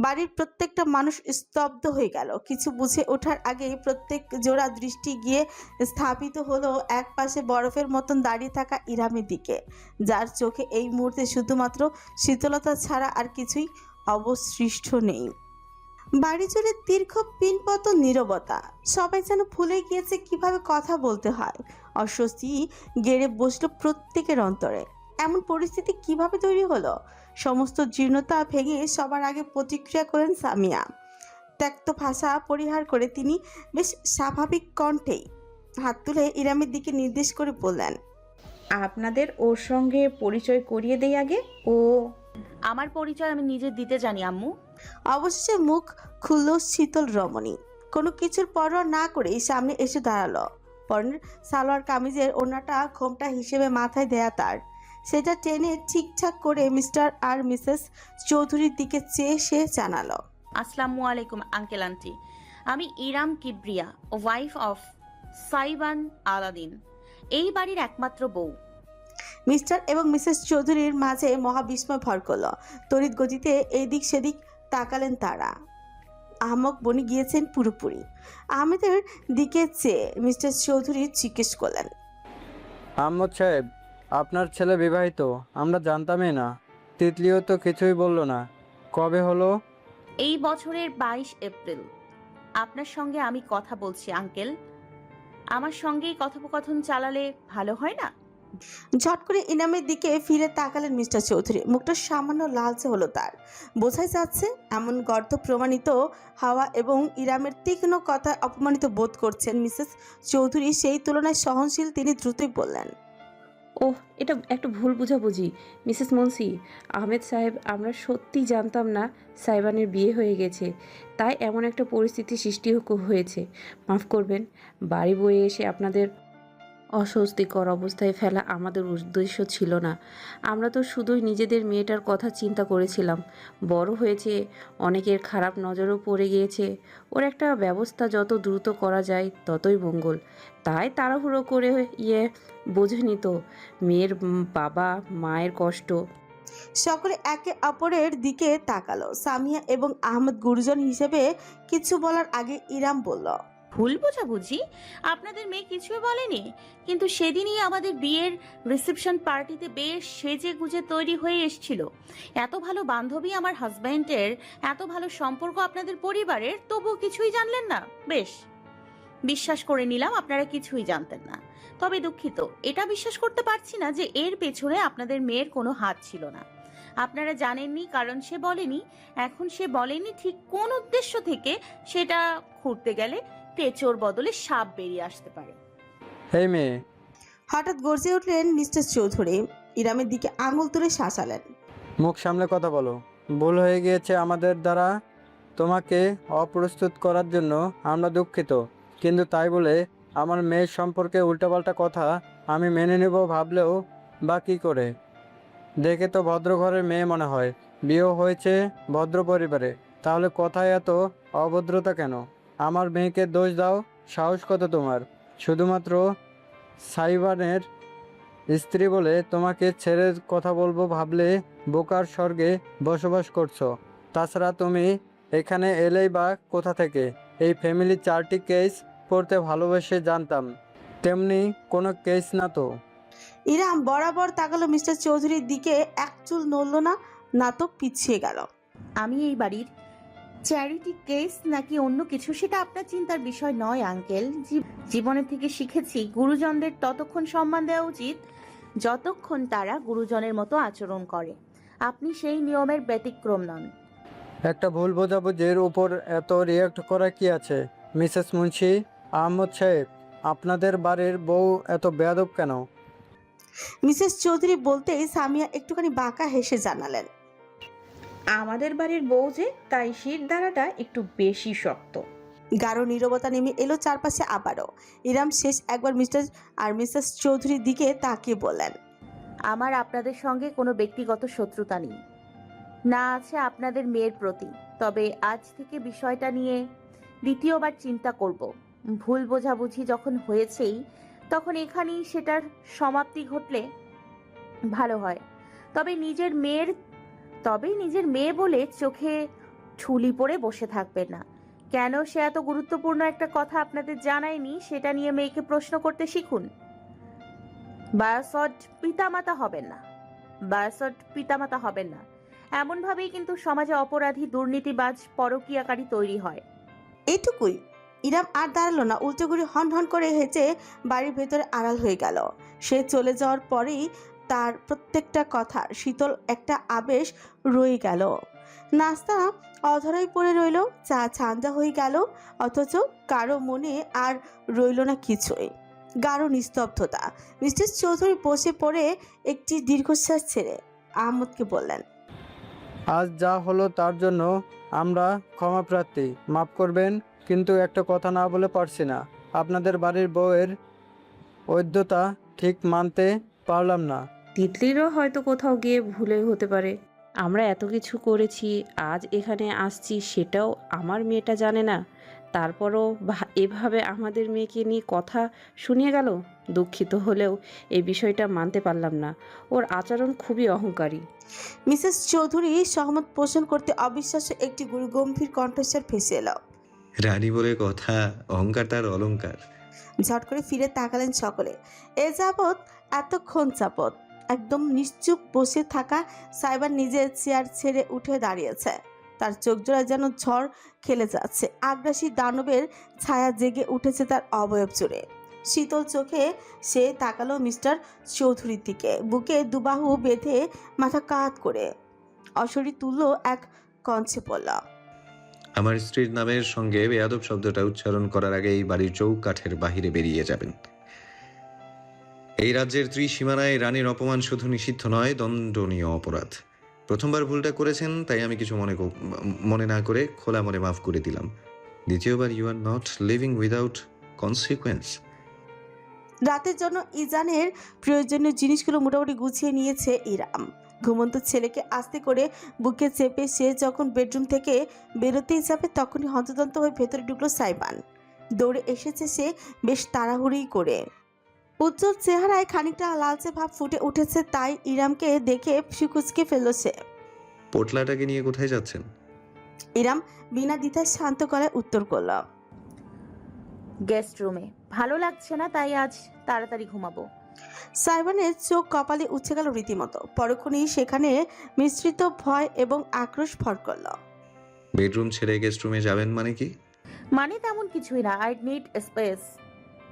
Speaker 1: বাড়ির প্রত্যেকটা মানুষ স্তব্ধ হয়ে গেল। কিছু বুঝে ওঠার আগেই প্রত্যেক জোড়া দৃষ্টি গিয়ে স্থাপিত হলো এক পাশে বরফের মতন দাঁড়িয়ে থাকা ইরামের দিকে, যার চোখে এই মুহূর্তে শুধুমাত্র শীতলতা ছাড়া আর কিছুই অবশিষ্ট নেই। বাড়ি জুড়ে দীর্ঘ পিনপতন নীরবতা। সবাই যেন ভুলে গিয়েছে কিভাবে কথা বলতে হয়। অস্বস্তি গেড়ে বসলো প্রত্যেকের অন্তরে। এমন পরিস্থিতি কিভাবে তৈরি হলো? সমস্ত জীর্ণতা ভেঙে সবার আগে প্রতিক্রিয়া করেন সামিয়া। ত্যক্ত ভাষা পরিহার করে তিনি বেশ স্বাভাবিক কণ্ঠেই হাত তুলে ইরামের দিকে নির্দেশ করে বললেন,
Speaker 6: আপনাদের ওর সঙ্গে পরিচয় করিয়ে দেই আগে। ও
Speaker 4: আমার পরিচয় আমি নিজে দিতে জানি আম্মু।
Speaker 1: অবশেষে মুখ খুলল শীতল রমণী। কোনো কিছুর পরোয়া না করেই সামনে এসে দাঁড়ালো। পরনের সালোয়ার কামিজের ওড়নাটা ঘোমটা হিসেবে মাথায় দেয়া তার, সেটা টেনে ঠিকঠাক করে মিস্টার আর মিসেস চৌধুরীর দিকে চেয়ে সে জানালো,
Speaker 4: আসসালামু আলাইকুম আঙ্কেল আন্টি। আমি ইরাম Kibria, wife of Saiban Aladdin, এই বাড়ির একমাত্র বউ।
Speaker 1: মিস্টার এবং মিসেস চৌধুরীর মাঝে মহাবিস্ময় ভর করলো। তড়িৎ গতিতে এদিক সেদিক তাকালেন তারা। আহমক বনে গিয়েছেন পুরোপুরি। আহমেদের দিকে চেয়ে মিস্টার চৌধুরী জিজ্ঞেস করলেন,
Speaker 7: আহমদ সাহেব, আপনার ছেলে বিবাহিত? আমরা জানতামই না। তিতলিও তো কিছুই বললো না। কবে হলো?
Speaker 4: এই বছরের 22 এপ্রিল। আপনার সঙ্গে আমি কথা বলছি আঙ্কেল। আমার সঙ্গেই কথোপকথন চালালে ভালো হয় না?
Speaker 1: ঝট করে ইনামের দিকে ফিরে তাকালেন মিস্টার চৌধুরী। মুখটা সামান্য লালচে হলো তার। বোঝাই যাচ্ছে এমন গর্ত প্রমাণিত হাওয়া এবং ইরামের তীক্ষ্ণ কথায় অপমানিত বোধ করছেন মিসেস চৌধুরী। সেই তুলনায় সহনশীল তিনি দ্রুতই বললেন,
Speaker 8: ওহ, এটা একটা ভুল বুঝাবুঝি মিসেস মুন্সি। আহমেদ সাহেব, আমরা সত্যি জানতাম না সাইবানের বিয়ে হয়ে গেছে, তাই এমন একটা পরিস্থিতি সৃষ্টি হয়েছে। মাফ করবেন, বাড়ি বয়ে এসে আপনাদের অস্বস্তিকর অবস্থায় ফেলা আমাদের উদ্দেশ্য ছিল না। আমরা তো শুধুই নিজেদের মেয়েটার কথা চিন্তা করেছিলাম। বড় হয়েছে, অনেকের খারাপ নজরও পড়ে গিয়েছে। ওর একটা ব্যবস্থা যত দ্রুত করা যায় ততই মঙ্গল। তাই তাড়াহুড়ো করে বোঝেনি তো মেয়ের বাবা মায়ের কষ্ট।
Speaker 1: সকলে একে অপরের দিকে তাকালো। সামিয়া এবং আহমদ গুরুজন হিসেবে কিছু বলার আগে ইরাম বলল,
Speaker 4: ভুল বোঝাবুঝি, আপনাদের মেয়ে কিছুই বলেনি, কিন্তু সেদিনই আমাদের বিয়ের রিসেপশন পার্টিতে বেশ সেজে গুজে তৈরি হয়ে এসেছিল। এত ভালো বান্ধবী আমার হাজব্যান্ডের, এত ভালো সম্পর্ক আপনাদের পরিবারের, তবুও কিছুই জানলেন না। বেশ, বিশ্বাস করে নিলাম আপনারা কিছুই জানতেন না। তবে দুঃখিত, এটা বিশ্বাস করতে পারছি না যে এর পেছনে আপনাদের মেয়ের কোনো হাত ছিল না। আপনারা জানেননি কারণ সে বলেনি। এখন সে বলেনি ঠিক কোন উদ্দেশ্য থেকে, সেটা খুঁড়তে গেলে তেচোর বদলে সাপ বেরিয়ে আসতে পারে।
Speaker 7: এই মেয়ে,
Speaker 1: হঠাৎ গর্জে উঠলেন মিস্টার চৌধুরী। ইরামের দিকে আঙুল তুলে শাসালেন।
Speaker 7: মুখ সামলে কথা বলো। ভুল হয়ে গিয়েছে আমাদের দ্বারা। তোমাকে অপ্রস্তুত করার জন্য আমরা দুঃখিত, কিন্তু তাই বলে আমার মেয়ের সম্পর্কে উল্টাপাল্টা কথা আমি মেনে নেব ভাবলেও বা কী করে? দেখে তো ভদ্র ঘরের মেয়ে মনে হয়, বিয়ে হয়েছে ভদ্র পরিবারে, তাহলে কথায় এত অভদ্রতা কেন? আমার মেয়েকে দোষ দাও, সাহস কত তোমার? শুধুমাত্র সাইবানের স্ত্রী বলে তোমাকে ছেড়ে কথা বলবো ভাবলে বোকার স্বর্গে বসবাস করছো। তাছাড়া তুমি এখানে এলেই বা কোথা থেকে? এই ফ্যামিলির 4টি কেস পড়তে ভালোবেসে জানতাম, তেমনি কোনো কেস না তো।
Speaker 1: ইরাম বরাবর তাকালো মিস্টার চৌধুরীর দিকে, এক চুল নড়ল না, না তো পিছিয়ে গেল।
Speaker 4: আমি এই বাড়ির চ্যারিটি কেস নাকি অন্য কিছু সেটা আপনার চিন্তার বিষয় নয় আঙ্কেল। জীবনের থেকে শিখেছি গুরুজনদের ততক্ষণ সম্মান দেওয়া উচিত যতক্ষণ তারা গুরুজনের মতো আচরণ করে। আপনি সেই নিয়মের ব্যতিক্রম নন।
Speaker 7: একটা ভুল বোঝাবুঝির উপর এত রিয়াক্ট করা কি আছে? মিসেস মুন্সি, আহমদ সাহেব, আপনাদের বাড়ির বউ এত বেয়াদব কেন?
Speaker 1: মিসেস চৌধুরী বলতেই সামিয়া একটুখানি বাঁকা হেসে জানালেন,
Speaker 6: আমাদের বাড়ির বউ যে, তাই শির দ্বারাটা একটু বেশি শক্ত।
Speaker 1: গাঢ় নীরবতা নেমে এলো চারপাশে আবারও। ইরাম শেষ একবার মিস্টার আর মিসেস চৌধুরীর দিকে তাকিয়ে বললেন,
Speaker 4: আমার আপনাদের সঙ্গে কোনো ব্যক্তিগত শত্রুতা নেই, না আছে আপনাদের মেয়ের প্রতি। তবে আজ থেকে বিষয়টা নিয়ে দ্বিতীয়বার চিন্তা করব। ভুল বোঝাবুঝি যখন হয়েছেই, তখন এখানেই সেটার সমাপ্তি ঘটলে ভালো হয়। তবে নিজের মেয়ে বলে চোখে ঠুলি পড়ে বসে থাকবেন না। কেন সে এত গুরুত্বপূর্ণ একটা কথা আপনাদের জানায়নি, সেটা নিয়ে মেয়েকে প্রশ্ন করতে শিখুন। বায়োসড পিতামাতা হবেন না। এমনভাবেই কিন্তু সমাজে অপরাধী, দুর্নীতিবাজ, পরকীয়াকারী তৈরি হয়।
Speaker 1: এইটুকুই। ইরাম আর দাঁড়ালো না, উল্টো ঘুরে হন হন করে হেঁটে বাড়ির ভেতরে আড়াল হয়ে গেল। সে চলে যাওয়ার পরেই তার প্রত্যেকটা কথার শীতল একটা আবেশ রয়ে গেল। নাস্তা অধরাই পড়ে রইল, চা ঠান্ডা হয়ে গেল, অথচ কারো মনে আর রইল না কিছুই। গাঢ় নিস্তব্ধতা। মিস্টার চৌধুরী বসে পড়ে একটি দীর্ঘশ্বাস ছেড়ে আহমদকে বললেন,
Speaker 7: আজ যা হলো তার জন্য আমরা ক্ষমাপ্রার্থী, মাফ করবেন, কিন্তু একটা কথা না বলে পারছি না। আপনাদের বাড়ির বউয়ের ঐধ্যতা ঠিক মানতে পারলাম না।
Speaker 8: তিতলিরও হয়তো কোথাও গিয়ে ভুলে হতে পারে। আমরা এত কিছু করেছি, আজ এখানে আসছি, সেটাও আমার মেয়েটা জানে না। তারপরও এভাবে আমাদের মেয়েকে নিয়ে কথা শুনিয়ে গেল। দুঃখিত হলেও এই বিষয়টা মানতে পারলাম না। ওর আচরণ খুবই অহংকারী।
Speaker 1: মিসেস চৌধুরী সহমত পোষণ করতে অবিশ্বাস্য একটি গম্ভীর কণ্ঠস্বর ভেসে এলো।
Speaker 2: রানী বলে কথা, অহংকার তার অলংকার।
Speaker 1: ঝট করে ফিরে তাকালেন সকলে। এ যাবৎ এতক্ষণ যাবৎ একদম নিশ্চুপ বসে থাকা সাইবার নিজের চেয়ার ছেড়ে উঠে দাঁড়িয়েছে। তার চোখ জোড়া যেন ঝড় খেলে যাচ্ছে। আগ্রাসী দানবের ছায়া জেগে উঠেছে তার অবয়ব জুড়ে। শীতল চোখে সে তাকালো মিস্টার চৌধুরীর দিকে, বুকে দুবাহু বেঁধে মাথা কাত করে অশরী তুল্য এক কঞ্চে পড়ল,
Speaker 2: আমার স্ত্রীর নামের সঙ্গে বেয়াদব শব্দটা উচ্চারণ করার আগে এই বাড়ির চৌকাঠের বাহিরে বেরিয়ে যাবেন। এই রাজ্যের ত্রিসীমানায় রানীর অপমান শুধু নিষিদ্ধ নয়, দণ্ডনীয় অপরাধ। প্রথমবার ভুলটা করেছেন, তাই আমি কিছু মনে না করে খোলা মনে মাফ করে দিলাম। দ্বিতীয়বার you are not living without consequence.
Speaker 1: রাতের জন্য ইজানের প্রয়োজনীয় জিনিসগুলো মোটামুটি গুছিয়ে নিয়েছে ইরাম। ঘুমন্ত ছেলেকে আস্তে করে বুকে চেপে সে যখন বেডরুম থেকে বেরোতেই যাবে, তখনই হন্তদন্ত হয়ে ভেতরে ঢুকলো সাইবান। দৌড়ে এসেছে সে বেশ তাড়াহুড়ি করে। উজ্জ্বল চেহারায় খানিকটা লালচে ভাব ফুটে উঠেছে, তাই ইরামকে দেখে ফিকুচকে ফেলল সে।
Speaker 2: পোটলাটাকে নিয়ে কোথায় যাচ্ছেন?
Speaker 1: ইরাম বিনা দ্বিধায় শান্ত গলায় উত্তর করল।
Speaker 4: গেস্ট রুমে ভালো লাগছে না, তাই আজ তাড়াতাড়ি ঘুমাবো।
Speaker 1: সাইবানের চোখ কপালে উঠে গেল রীতিমতো। পরক্ষণেই সেখানে মিশ্রিত ভয় এবং আক্রোশ ভর করল।
Speaker 2: বেডরুম ছেড়ে গেস্ট রুমে যাবেন মানে কি?
Speaker 4: মানে তেমন কিছুই না, I need space,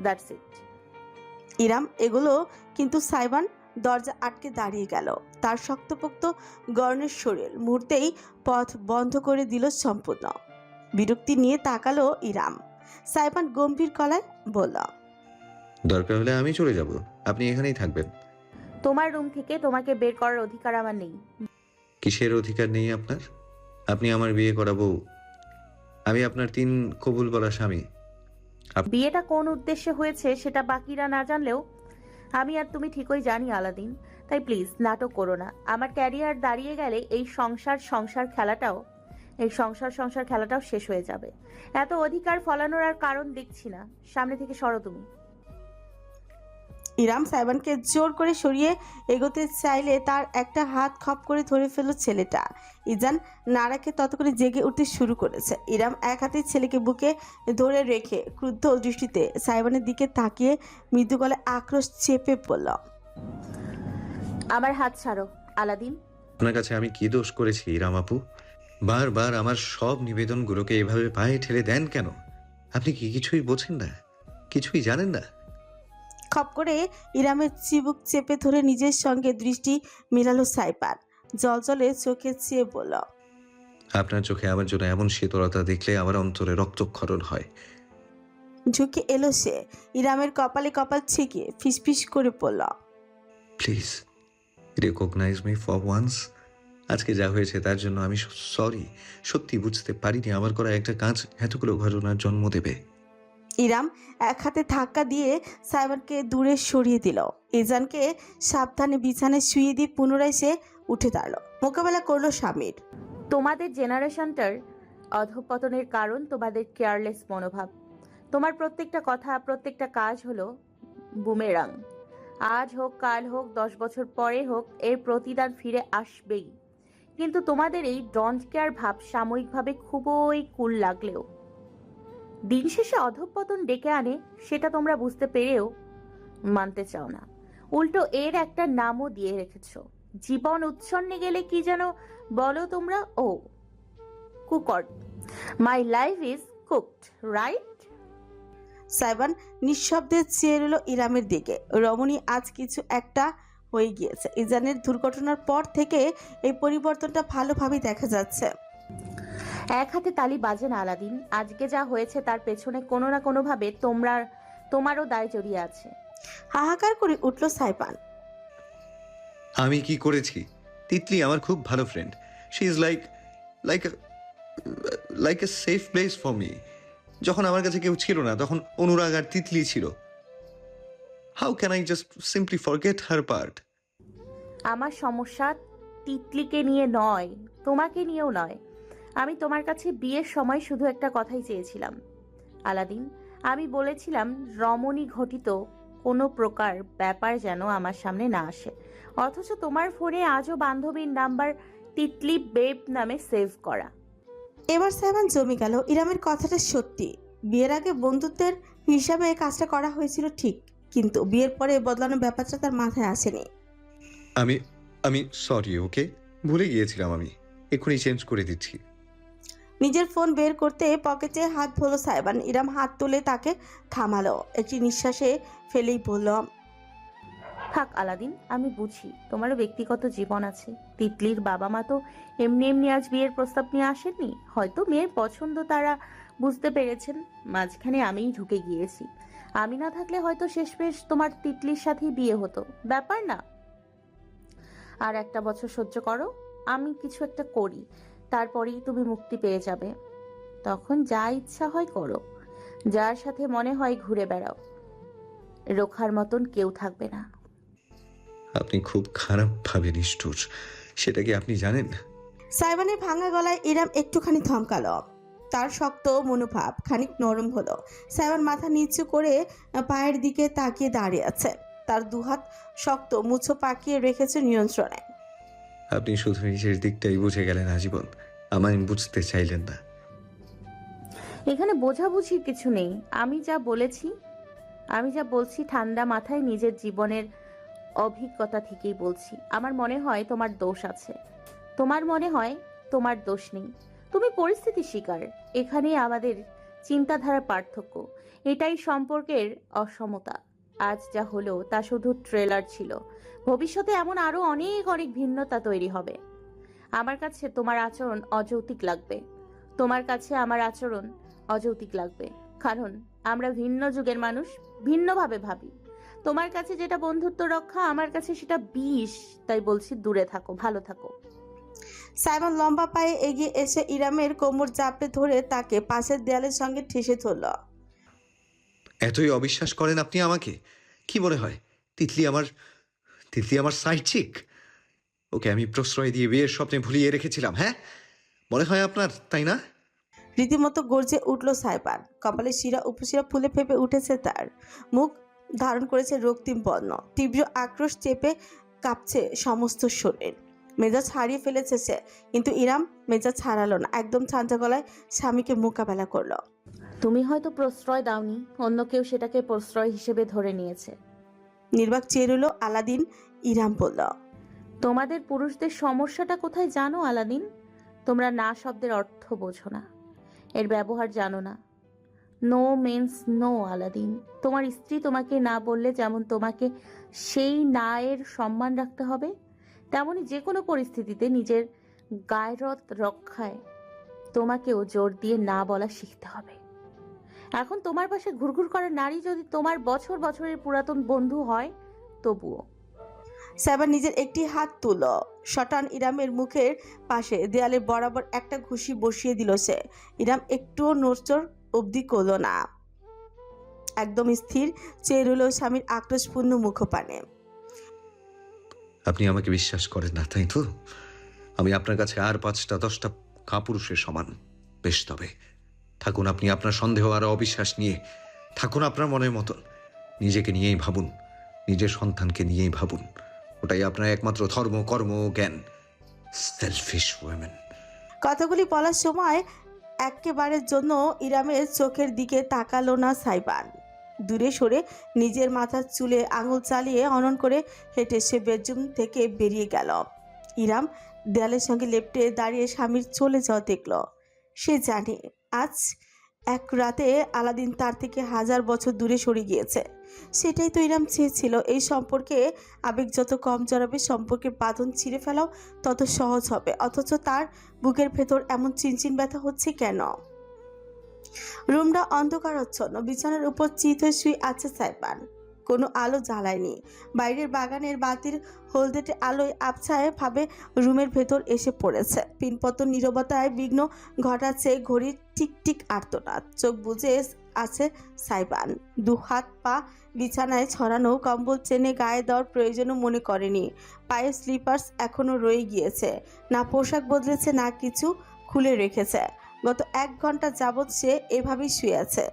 Speaker 4: that's it.
Speaker 1: ইরাম এগুলো কিন্তু সাইবান দরজা আটকে দাঁড়িয়ে গেল। তার শক্তপোক্ত গর্ণের শরীর মুহূর্তেই পথ বন্ধ করে দিল সম্পূর্ণ। বিরক্তি নিয়ে তাকালো ইরাম। সাইবান গম্ভীর গলায় বলল,
Speaker 2: দরকার হলে আমি চলে যাব, আপনি এখানেই থাকবেন।
Speaker 4: তোমার রুম থেকে তোমাকে বের করার অধিকার আমার নেই।
Speaker 2: কিসের অধিকার নেই আপনার? আপনি আমার বিয়ে করা বউ, আমি আপনার 3 কবুল বলা স্বামী।
Speaker 4: বিয়েটা কোন উদ্দেশ্যে হয়েছে সেটা বাকিরা না জানলেও আমি আর তুমি ঠিকই জানি আলাদিন। তাই প্লিজ নাটক করো না। আমার ক্যারিয়ার দাঁড়িয়ে গেলে এই সংসার খেলাটাও শেষ হয়ে যাবে। এত অধিকার ফলানোর আর কারণ দেখছি না। সামনে থেকে সরো তুমি।
Speaker 1: ইরাম সাইবানকে জোর করে সরিয়ে এগোতে চাইলে তার একটা হাত খপ করে ধরে ফেলল ছেলেটা। ইজান নারাকে ততক্ষণে জেগে উঠতে শুরু করেছে। ইরাম এক হাতে ছেলেকে বুকে ধরে রেখে ক্রুদ্ধ দৃষ্টিতে সাইবানের দিকে তাকিয়ে মৃদু গলায় আক্রোশ চেপে পড়ল।
Speaker 4: আমার হাত ছাড়ো আলাদিন।
Speaker 2: আপনার কাছে আমি কি দোষ করেছি ইরাম আপু? বারবার আমার সব নিবেদনগুলোকে এভাবে পায়ে ঠেলে দেন কেন? আপনি কি কিছুই বোঝেন না? কিছুই জানেন না?
Speaker 1: খপ করে ইরামের চিবুক চেপে ধরে নিজের সঙ্গে দৃষ্টি মেলালো সাইবান। জলজলে চোখে চেয়ে বলল,
Speaker 2: আপনার চোখে আমার জন্য এমন শীতলতা দেখলে আমার অন্তরে রক্তক্ষরণ হয়।
Speaker 1: ঝুঁকে এলো সে। ইরামের কপালে কপাল ছেঁকিয়ে ফিসফিস করে পড়ল,
Speaker 2: please recognise me for once. আজকে যা হয়েছে তার জন্য আমি সরি। সত্যি বুঝতে পারিনি আমার করা একটা কাজ এতগুলো ঘটনার জন্ম দেবে।
Speaker 1: ইরাম এক হাতে ধাক্কা দিয়ে সাইবানকে দূরে সরিয়ে দিল। ইজানকে সাবধানে বিছানায় শুয়ে দিয়ে পুনরায় সে উঠে দাঁড়ালো। মোকাবেলা করলো স্বামীর।
Speaker 4: তোমাদের জেনারেশনটার অধঃপতনের কারণ তোমাদের কেয়ারলেস মনোভাব। তোমার প্রত্যেকটা কথা, প্রত্যেকটা কাজ হলো বুমেরাং। আজ হোক, কাল হোক, 10 বছর পরে হোক, এর প্রতিদান ফিরে আসবেই। কিন্তু তোমাদের এই ডন্ট কেয়ার ভাব সাময়িকভাবে খুবই কুল লাগলেও দিন শেষে অধঃপতন ডেকে আনে, সেটা তোমরা বুঝতে পেরেও মানতে চাও না। উল্টো এর একটা নামও দিয়ে রেখেছো। জীবন উচ্ছন্নে গেলে কি যেন বলো তোমরা? Oh cooked. My life is cooked, right?
Speaker 1: Saiban নিঃশব্দে চেয়ে রইল ইরামের দিকে। রমণী আজ কিছু একটা হয়ে গিয়েছে। ইজানের দুর্ঘটনার পর থেকে এই পরিবর্তনটা ভালোভাবেই দেখা যাচ্ছে।
Speaker 4: এক হাতে তালি বাজে না আলাদিন। আজকে যা হয়েছে তার পেছনে কোনো না কোনো ভাবে তোমারও দায় জড়িয়ে আছে।
Speaker 1: হাহাকার করে উঠল সাইবান।
Speaker 2: আমি কি করেছি? তিতলি আমার খুব ভালো friend. She is like a safe place for me. যখন আমার কাছে কেউ ছিল না তখন অনুরাগ আর তিতলি ছিল। How can I just simply forget her part?
Speaker 4: আমার সমস্যা তিতলিকে নিয়ে নয়, তোমাকে নিয়েও নয়। আমি তোমার কাছে বিয়ের সময় শুধু একটা কথাই চেয়েছিলাম আলাদিন। আমি বলেছিলাম রমণী ঘটিত কোনো প্রকার ব্যাপার যেন আমার সামনে না আসে। অথচ তোমার ফোনে আজও বান্ধবীর নাম্বার তিতলি বেব নামে সেভ করা।
Speaker 1: এবার সাইবান জমে গেল। ইরামের কথাটা সত্যি। বিয়ের আগে বন্ধুত্বের হিসাবে কাজটা করা হয়েছিল ঠিক, কিন্তু বিয়ের পরে বদলানোর ব্যাপারটা তার মাথায় আসেনি।
Speaker 2: আমি সরি, ওকে? ভুলে গিয়েছিলাম। আমি এক্ষুনি চেঞ্জ করে দিচ্ছি।
Speaker 1: নিজের ফোন বের করতে পকেটে হাত ভরল সাইবান। ইরাম হাত তুলে তাকে থামালো। একটি নিঃশ্বাসে ফেলেই বলল,
Speaker 4: থাক আলাদিন, আমি বুঝি তোমারও ব্যক্তিগত জীবন আছে। তিতলির বাবা মা তো এমনি এমনি আজ বিয়ের প্রস্তাব নিয়ে আসেননি। হয়তো মেয়ের পছন্দ তারা বুঝতে পেরেছেন। মাঝখানে আমিই ঢুকে গিয়েছি। আমি না থাকলে হয়তো শেষমেশ তোমার তিতলির সাথেই বিয়ে হতো। ব্যাপার না। আর একটা বছর সহ্য করো, আমি কিছু একটা করি, তারপরেই তুমি মুক্তি পেয়ে যাবে। তখন যা ইচ্ছা হয় করো, যার সাথে মনে হয় ঘুরে বেড়াও। রোখার মতন কেউ থাকবে না।
Speaker 2: আপনি খুব খারাপভাবে নিষ্ঠুর, সেটা কি আপনি জানেন?
Speaker 1: সাইবানের ভাঙা গলায় ইরাম একটুখানি থমকালো। তার শক্ত মনোভাব খানিক নরম হলো। সাইবান মাথা নিচু করে পায়ের দিকে তাকিয়ে দাঁড়িয়ে আছে। তার দুহাত শক্ত মুছো পাকিয়ে রেখেছে নিয়ন্ত্রণে।
Speaker 2: আপনি শুধু নিজের দিকটাই বুঝে গেলেন আজীবন, আমায় বুঝতে চাইলেন না।
Speaker 4: এখানে বোঝাবুঝির কিছু নেই। আমি যা বলছি ঠান্ডা মাথায় নিজের জীবনের অভিজ্ঞতা থেকেই বলছি। আমার মনে হয় তোমার দোষ আছে, তোমার মনে হয় তোমার দোষ নেই। তুমি পরিস্থিতি শিকার। এখানেই আমাদের চিন্তাধারার পার্থক্য, এটাই সম্পর্কের অসমতা। আজ যা হলো তা শুধু ট্রেলার ছিল, ভবিষ্যতে এমন আরো অনেক অনেক ভিন্নতা তৈরি হবে। আমার কাছে তোমার আচরণ অযৌক্তিক লাগবে, তোমার কাছে আমার আচরণ অযৌক্তিক লাগবে, কারণ আমরা ভিন্ন যুগের মানুষ, ভিন্নভাবে ভাবি। তোমার কাছে যেটা বন্ধুত্ব রক্ষা, আমার কাছে সেটা বিষ। তাই বলছি দূরে থাকো, ভালো থাকো।
Speaker 1: সাইমন লম্বা পায়ে এগিয়ে এসে ইরামের কোমর চাপড়ে ধরে তাকে পাশের দেয়ালের সঙ্গে ঠেসে ধরল।
Speaker 2: এতই অবিশ্বাস করেন আপনি আমাকে? কি মনে হয় তিতলি আমার সাইড চিক? ওকে আমি প্রশ্রয় দিয়ে বিয়ের স্বপ্নে ভুলিয়ে রেখেছিলাম, হ্যাঁ? মনে হয় আপনার, তাই না?
Speaker 1: রীতিমতো গর্জে উঠল সাইবান। কপালে শিরা উপশিরা ফুলে ফেপে উঠেছে তার। মুখ ধারণ করেছে রক্তিম বর্ণ। তীব্র আক্রোশ চেপে কাঁপছে সমস্ত শরীর। মেজাজ হারিয়ে ফেলেছে সে, কিন্তু ইরাম মেজাজ হারালো না। একদম ছাঁচা গলায় স্বামীকে মোকাবেলা করলো।
Speaker 4: তুমি হয়তো প্রশ্রয় দাওনি, অন্য কেউ সেটাকে প্রশ্রয় হিসেবে ধরে নিয়েছে।
Speaker 1: নির্বাক চেয়ে রইল আলাদিন। ইরাম বলল,
Speaker 4: তোমাদের পুরুষদের সমস্যাটা কোথায় জানো আলাদিন? তোমরা না শব্দের অর্থ বোঝো না, এর ব্যবহার জানো না। No means no Aladdin. তোমার স্ত্রী তোমাকে না বললে যেমন তোমাকে সেই না এর সম্মান রাখতে হবে, তেমনি যে কোনো পরিস্থিতিতে নিজের গায়রত রক্ষায় তোমাকেও জোর দিয়ে না বলা শিখতে হবে। এখন তোমার পাশে ঘুরঘুর করা নারী যদি তোমার বছর বছরের পুরাতন বন্ধু হয় তবুও।
Speaker 1: সাইবান নিজের একটি হাত তুলল, শটান ইরামের মুখের পাশে দেয়ালের বরাবর একটা ঘুষি বসিয়ে দিল সে। ইরাম একটুও নড়চড় অবধি করল না, একদম স্থির চেয়ে রইল স্বামীর আক্রোশপূর্ণ মুখপানে।
Speaker 2: আপনি আমাকে বিশ্বাস করেন না, তাই তো? আমি আপনার কাছে আর 5টা-10টা কাপুরুষের সমান। বেশ, তবে থাকুন আপনি আপনার সন্দেহ আর অবিশ্বাস নিয়ে, থাকুন আপনার মনের মতন। নিজেকে নিয়েই ভাবুন, নিজের সন্তানকে নিয়েই ভাবুন। ওটাই আপনার একমাত্র ধর্ম, কর্ম ও জ্ঞান। Selfish women.
Speaker 1: কথাগুলি বলার সময় একেবারের জন্য ইরামের চোখের দিকে তাকালো না সাইবান। দূরে সরে নিজের মাথার চুলে আঙুল চালিয়ে হনন করে হেঁটে সে বেডরুম থেকে বেরিয়ে গেল। ইরাম দেয়ালের সঙ্গে লেপ্টে দাঁড়িয়ে স্বামীর চলে যাওয়া দেখল। সে জানে আজ এক রাতে আলাদিন তার থেকে 1000 বছর দূরে সরে গিয়েছে। সেটাই তো ইরাম চেয়েছিল। এই সম্পর্কে আবেগ যত কম জড়াবে, সম্পর্কের বাঁধন ছিঁড়ে ফেলাও তত সহজ হবে। অথচ তার বুকের ভেতর এমন চিনচিন ব্যথা হচ্ছে কেন? রুমটা অন্ধকারাচ্ছন্ন। বিছানার উপর চিত হয়ে শুয়ে আছে সাইবান। কোনো আলো জ্বালায়নি। বাইরের বাগানের বাতির হলদেটে আলোয় আবছায় ভাবে রুমের ভেতর এসে পড়েছে। পিনপতন নীরবতায় বিঘ্ন ঘটাচ্ছে ঘড়ির টিকটিক আর্তনাদ। চোখ বুজে আছে সাইবান। 2 হাত পা বিছানায় ছড়ানো, কম্বল চেনে গায়ে দেওয়ার প্রয়োজনও মনে করেনি। পায়ে স্লিপার্স এখনো রয়ে গিয়েছে। না পোশাক বদলেছে, না কিছু খুলে রেখেছে। গত 1 ঘন্টা যাবৎ সে এভাবেই শুয়ে আছে।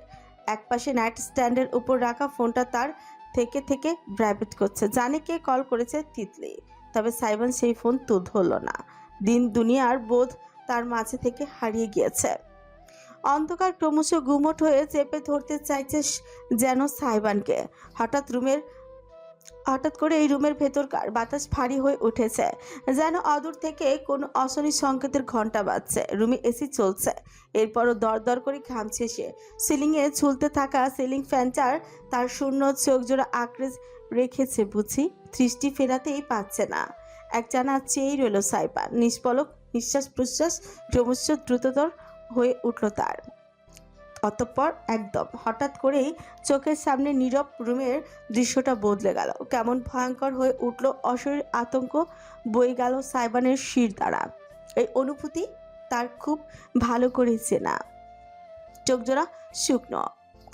Speaker 1: একপাশে নাইট স্ট্যান্ডের উপর রাখা ফোনটা তার থেকে থেকে ভাইব্রেট করছে। জানে কে কল করেছে, তিতলি। তবে সাইবান সেই ফোন ধরল না। দিন দুনিয়ার বোধ তার মাঝে থেকে হারিয়ে গিয়েছে। অন্ধকার ক্রমশ গুমট হয়ে চেপে ধরতে চাইছে যেন সাইবানকে। হঠাৎ করে এই রুমের ভেতরকার বাতাস ভারী হয়ে উঠেছে, যেন অদূর থেকে কোনো অশনি সংকেতের ঘন্টা বাজছে। রুমে এসি চলছে, এরপরও দরদর করে ঘামছে সে। সিলিংয়ে ঝুলতে থাকা সিলিং ফ্যানটার তার শূন্য চোখ জোড়া আঁকড়ে রেখেছে বুঝি। দৃষ্টি ফেরাতেই পাচ্ছে না। একটানা চেয়েই রইল সাইবান। নিষ্পলক নিঃশ্বাস প্রশ্বাস ক্রমশ দ্রুততর হয়ে উঠল তার। অতঃপর একদম হঠাৎ করেই চোখের সামনে নীরব রুমের দৃশ্যটা বদলে গেল। কেমন ভয়ঙ্কর হয়ে উঠল। অশরীর আতঙ্ক বয়ে গেল সাইবানের শির দ্বারা। এই অনুভূতি তার খুব ভালো করে চেনা। চোখজোড়া শুকনো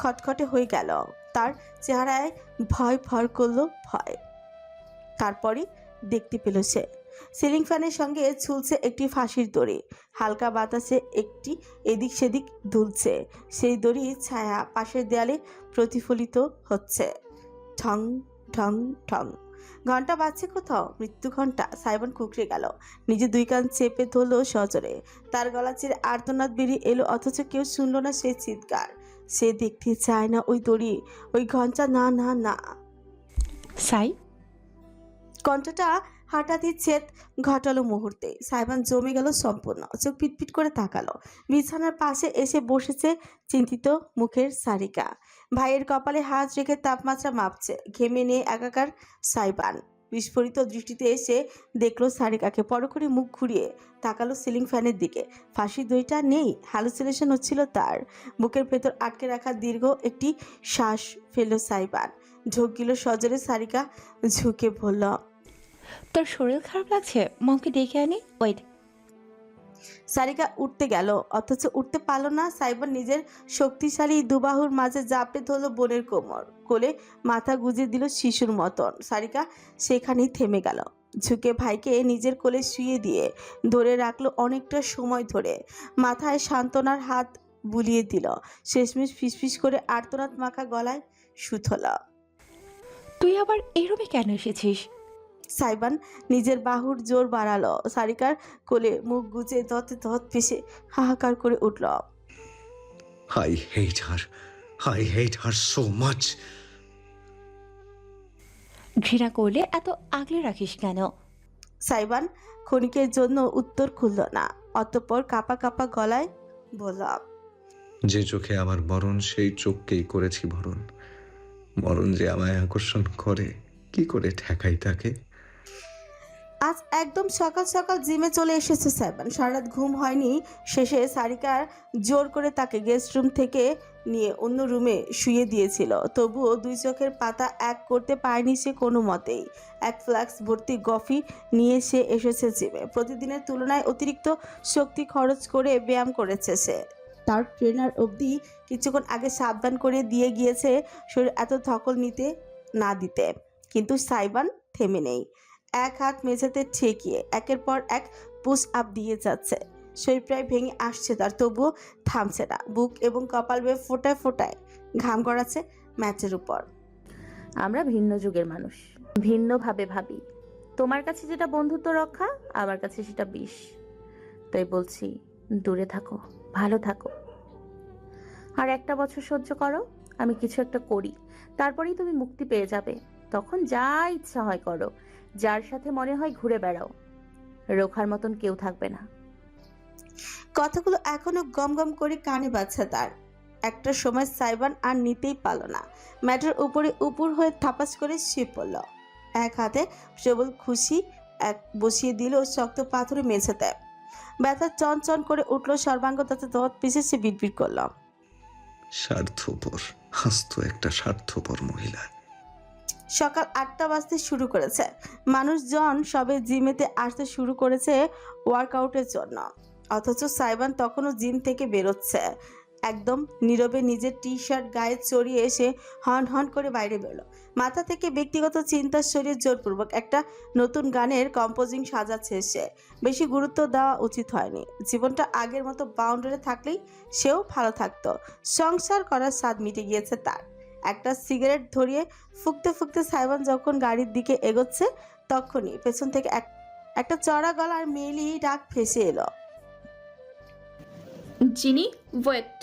Speaker 1: খটখটে হয়ে গেল। তার চেহারায় ভয় ভর করলো ভয়। তারপরই দেখতে পেল সে সিলিং ফ্যানের সঙ্গে ঝুলছে একটি ফাঁসির দড়ি। হালকা বাতাসে একটি এদিক সেদিক দুলছে। সেই দড়ির ছায়া পাশের দেয়ালে প্রতিফলিত হচ্ছে। ঢং ঠং ঠং। ঘন্টা বাজছে কোথাও, মৃত্যু ঘন্টা। সাইমন কুকড়ে গেল, নিজে দুই কান চেপে ধরল সজোরে। তার গলা ছেড়ে আর্তনাদ বেরিয়ে এলো, অথচ কেউ শুনল না সে চিৎকার। সে দেখতে চায় না ওই দড়ি, ওই ঘন্টা, না না না।
Speaker 3: সাই,
Speaker 1: কণ্ঠটা হঠাৎই ছেদ ঘটালো মুহূর্তে। সাইমন জমে গেল সম্পূর্ণ, চোখ পিটপিট করে তাকালো। বিছানার পাশে এসে বসেছে চিন্তিত মুখের সারিকা। ভাইয়ের কপালে হাত রেখে তাপমাত্রা মাপছে। ঘেমে নিয়ে একাকার সাইবান বিস্ফোরিত দৃষ্টিতে এসে দেখলো সারিকাকে। পরক্ষণে মুখ ঘুরিয়ে তাকালো সিলিং ফ্যানের দিকে। ফাঁসি দইটা নেই, হ্যালুসিনেশন হচ্ছিল তার। বুকের ভেতর আটকে রাখা দীর্ঘ একটি শ্বাস ফেলল সাইবান। ঝোঁক গেল সজোরে। সারিকা ঝুঁকে বলল,
Speaker 3: তোর শরীর খারাপ লাগছে? মমকে ডেকে আনি। ওয়েট।
Speaker 1: সারিকা উঠতে গেল, অথচ উঠতে পারল না। সাইবার নিজের শক্তিশালী দুবাহুর মাঝে জাপটে ধরল বোনের কোমর, কোলে মাথা গুজে দিল শিশুর মতন। সারিকা সেখানেই থেমে গেল। ঝুঁকে ভাইকে নিজের কোলে শুয়ে দিয়ে ধরে রাখলো অনেকটা সময় ধরে। মাথায় সান্ত্বনার হাত বুলিয়ে দিল। শেষমেশ ফিসফিস করে আর্তনাদ মাখা গলায় সুথল,
Speaker 3: তুই আবার এই রুমে কেন এসেছিস?
Speaker 1: সাইবান নিজের বাহুর জোর বাড়ালো। সারিকার কোলে মুখ গুজে দতে দত পেশে হাহাকার করে উঠল।
Speaker 2: I hate her. I hate her so much.
Speaker 3: ঘৃণা করলে এত আগলে রাখিস কেন?
Speaker 1: সাইবান ক্ষণিকের জন্য উত্তর খুলল না, অতঃপর কাপা কাপা গলায় বলল,
Speaker 2: যে চোখে আমার মরণ, সেই চোখকেই করেছি ভরণ। মরণ যে আমায় আকর্ষণ করে, কি করে ঠেকাই তাকে?
Speaker 1: আজ একদম সকাল সকাল জিমে চলে এসেছে সাইবান। সারা রাত ঘুম হয়নি। শেষে সারিকার জোর করে তাকে গেস্ট রুম থেকে নিয়ে অন্য রুমে শুয়ে দিয়েছিল। তবুও দুই চোখের পাতা এক করতে পারেনি সে কোনো মতেই। এক ফ্লাক্স ভর্তি কফি নিয়ে সে এসেছে জিমে। প্রতিদিনের তুলনায় অতিরিক্ত শক্তি খরচ করে ব্যায়াম করেছে সে। তার ট্রেনার অবধি কিছুক্ষণ আগে সাবধান করে দিয়ে গিয়েছে শরীর এত ধকল নিতে না দিতে। কিন্তু সাইবান থেমে নেই। এক হাত মেঝেতে ঠেকিয়ে একের পর এক পুশ আপ দিয়ে যাচ্ছে। শরীর প্রায় ভেঙে আসছে তার, তবুও থামছে না। বুক এবং কপাল বেয়ে ফোটায় ফোটায় ঘাম গড়াচ্ছে ম্যাচের উপর।
Speaker 4: আমরা ভিন্ন যুগের মানুষ, ভিন্নভাবে ভাবি। তোমার কাছে যেটা বন্ধুত্ব রক্ষা, আমার কাছে সেটা বিষ। তাই বলছি, দূরে থাকো, ভালো থাকো। আর একটা বছর সহ্য করো, আমি কিছু একটা করি, তারপরেই তুমি মুক্তি পেয়ে যাবে। তখন যা ইচ্ছা হয় করো, যার সাথে মনে হয় ঘুরে বেড়াও। রোখার মতন কেউ থাকবে না।
Speaker 1: কথাগুলো এখনো গম গম করে কানে বাজছে তার। একটা সময় সাইবান আর নিতেই পারল না। ম্যাটের উপরে উপর হয়ে থাপাস করে শুয়ে পড়ল। এক হাতে প্রবল খুশি এক বসিয়ে দিল শক্ত পাথরে মেঝেতে। ব্যথা চন করে উঠল সর্বাঙ্গ, তাতে দত পিছে সে বিড়বিড় করল,
Speaker 2: স্বার্থপর, হাস্ত একটা স্বার্থপর মহিলা।
Speaker 1: সকাল 8টা বাজতে শুরু করেছে। মানুষজন সবে জিমেতে আসতে শুরু করেছে ওয়ার্কআউটের জন্য, অথচ সাইবান তখনও জিম থেকে বেরোচ্ছে। একদম নীরবে নিজের টি শার্ট গায়ে চড়িয়ে এসে হন হন করে বাইরে বেরোলো। মাথা থেকে ব্যক্তিগত চিন্তা সরিয়ে জোরপূর্বক একটা নতুন গানের কম্পোজিং সাজাচ্ছে সে। বেশি গুরুত্ব দেওয়া উচিত হয়নি। জীবনটা আগের মতো বাউন্ডারি থাকলেই সেও ভালো থাকতো। সংসার করার স্বাদ মিটে গিয়েছে তার। একটা সিগারেট ধরিয়ে ফুঁকতে ফুঁকতে সাইবান যখন গাড়ির দিকে এগোচ্ছে, তখনই পেছন থেকে একটা চড়া গলার মেয়েলি ডাক ভেসে এলো।
Speaker 9: জিনি, ওয়েট।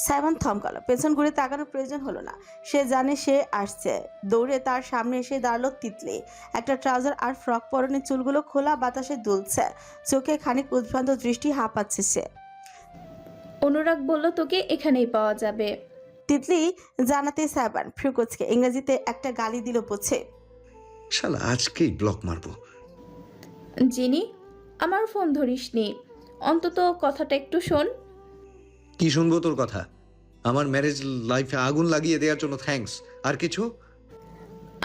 Speaker 1: সাইমন থমকালো। পেছন ঘুরে তাকানোর প্রয়োজন হলো না, সে জানে সে আসছে। দৌড়ে তার সামনে এসে দাঁড়ালো তিতলি। একটা ট্রাউজার আর ফ্রক পরনে, চুলগুলো খোলা, বাতাসে দুলছে। চোখে খানিক উদ্ভ্রান্ত দৃষ্টি, হাঁপাচ্ছে সে।
Speaker 9: অনুরাগ বলল তোকে এখানেই পাওয়া যাবে।
Speaker 1: তিতলি জানাতে সাইবান ফ্রুকোচকে ইংরেজিতে একটা গালি দিল বুঝে।
Speaker 2: শালা আজকেই ব্লক মারবো।
Speaker 9: জিনি, আমার ফোন ধরিসনি, অন্তত কথাটা একটু শোন।
Speaker 2: কি শুনবো তোর কথা? আমার ম্যারেজ লাইফে আগুন লাগিয়ে দেওয়ার জন্য থ্যাঙ্কস। আর কিছু?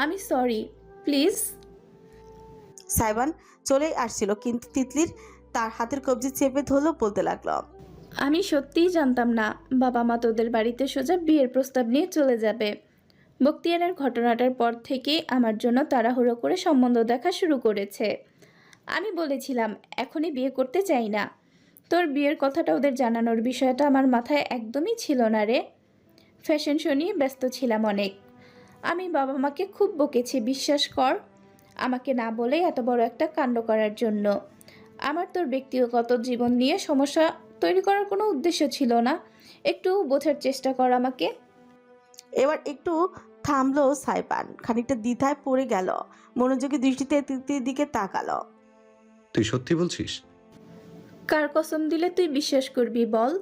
Speaker 9: আমি সরি, প্লিজ।
Speaker 1: সাইবান চলেই আসছিল, কিন্তু তিতলির তার হাতের কবজি চেপে ধরলো, বলতে লাগলো,
Speaker 9: আমি সত্যিই জানতাম না বাবা মা তোদের বাড়িতে সোজা বিয়ের প্রস্তাব নিয়ে চলে যাবে। বখতিয়ারের ঘটনাটার পর থেকে আমার জন্য তাড়াহুড়ো করে সম্বন্ধ দেখা শুরু করেছে। আমি বলেছিলাম এখনই বিয়ে করতে চাই না। তোর বিয়ের কথাটা ওদের জানানোর বিষয়টা আমার মাথায় একদমই ছিল না রে। ফ্যাশন শো নিয়ে ব্যস্ত ছিলাম অনেক। আমি বাবা মাকে খুব বকেছি, বিশ্বাস কর, আমাকে না বলে এত বড় একটা কাণ্ড করার জন্য। আমার তোর ব্যক্তিগত জীবন নিয়ে সমস্যা তৈরি করার কোনো উদ্দেশ্য ছিল না। একটু বোঝার চেষ্টা কর আমাকে।
Speaker 1: এবার একটু থামলো সাইবান, খানিকটা দ্বিধায় পড়ে গেল, মনোযোগী দৃষ্টিতে তিতলির দিকে তাকালো।
Speaker 2: তুই সত্যি বলছিস?
Speaker 9: কার কসম দিলে তুই বিশ্বাস করবি বল?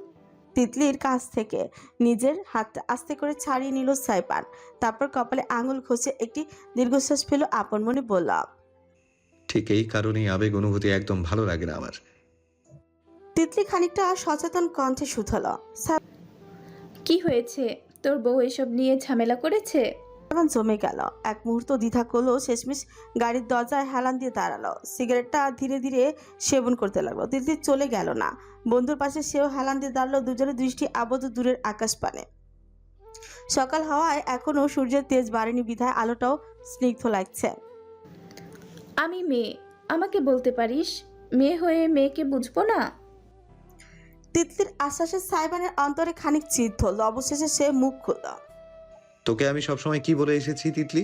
Speaker 1: তিতলির কাছ থেকে নিজের হাত আস্তে করে ছাড়িয়ে নিল সাইবান, তারপর কপালে আঙুল ঘষে একটি দীর্ঘশ্বাস ফেলো, আপন মনে বলল,
Speaker 2: ঠিক এই কারণেই আবেগ অনুভূতি একদম ভালো লাগে না আমার।
Speaker 1: তিতলি খানিকটা সচেতন কণ্ঠে শুধালো।
Speaker 9: কি হয়েছে? তোর বউ এসব নিয়ে ঝামেলা করেছে?
Speaker 1: সাইবান জমে গেল, এক মুহূর্ত দ্বিধা করলো, শেষমেশ গাড়ির দরজায় হেলান দিয়ে দাঁড়ালো, সিগারেটটা ধীরে ধীরে সেবন করতে লাগলো। তিতলি চলে গেল না, বন্ধুর পাশে সেও হেলান দিয়ে দাঁড়ালো, দুজনের দৃষ্টি আবদ্ধ দূরের আকাশ পানে। সকাল হওয়ায় এখনো সূর্যের তেজ বাড়েনি বিধায় আলোটাও স্নিগ্ধ লাগছে।
Speaker 9: আমি মেয়ে, আমাকে বলতে পারিস, মেয়ে হয়ে মেয়েকে বুঝবো না?
Speaker 1: তিতলির আশ্বাসে সাইবানের অন্তরে খানিক চিৎ ধরল, অবশেষে সে মুখ খুলল।
Speaker 2: তোকে আমি সবসময় কি বলে এসেছি তিতলি?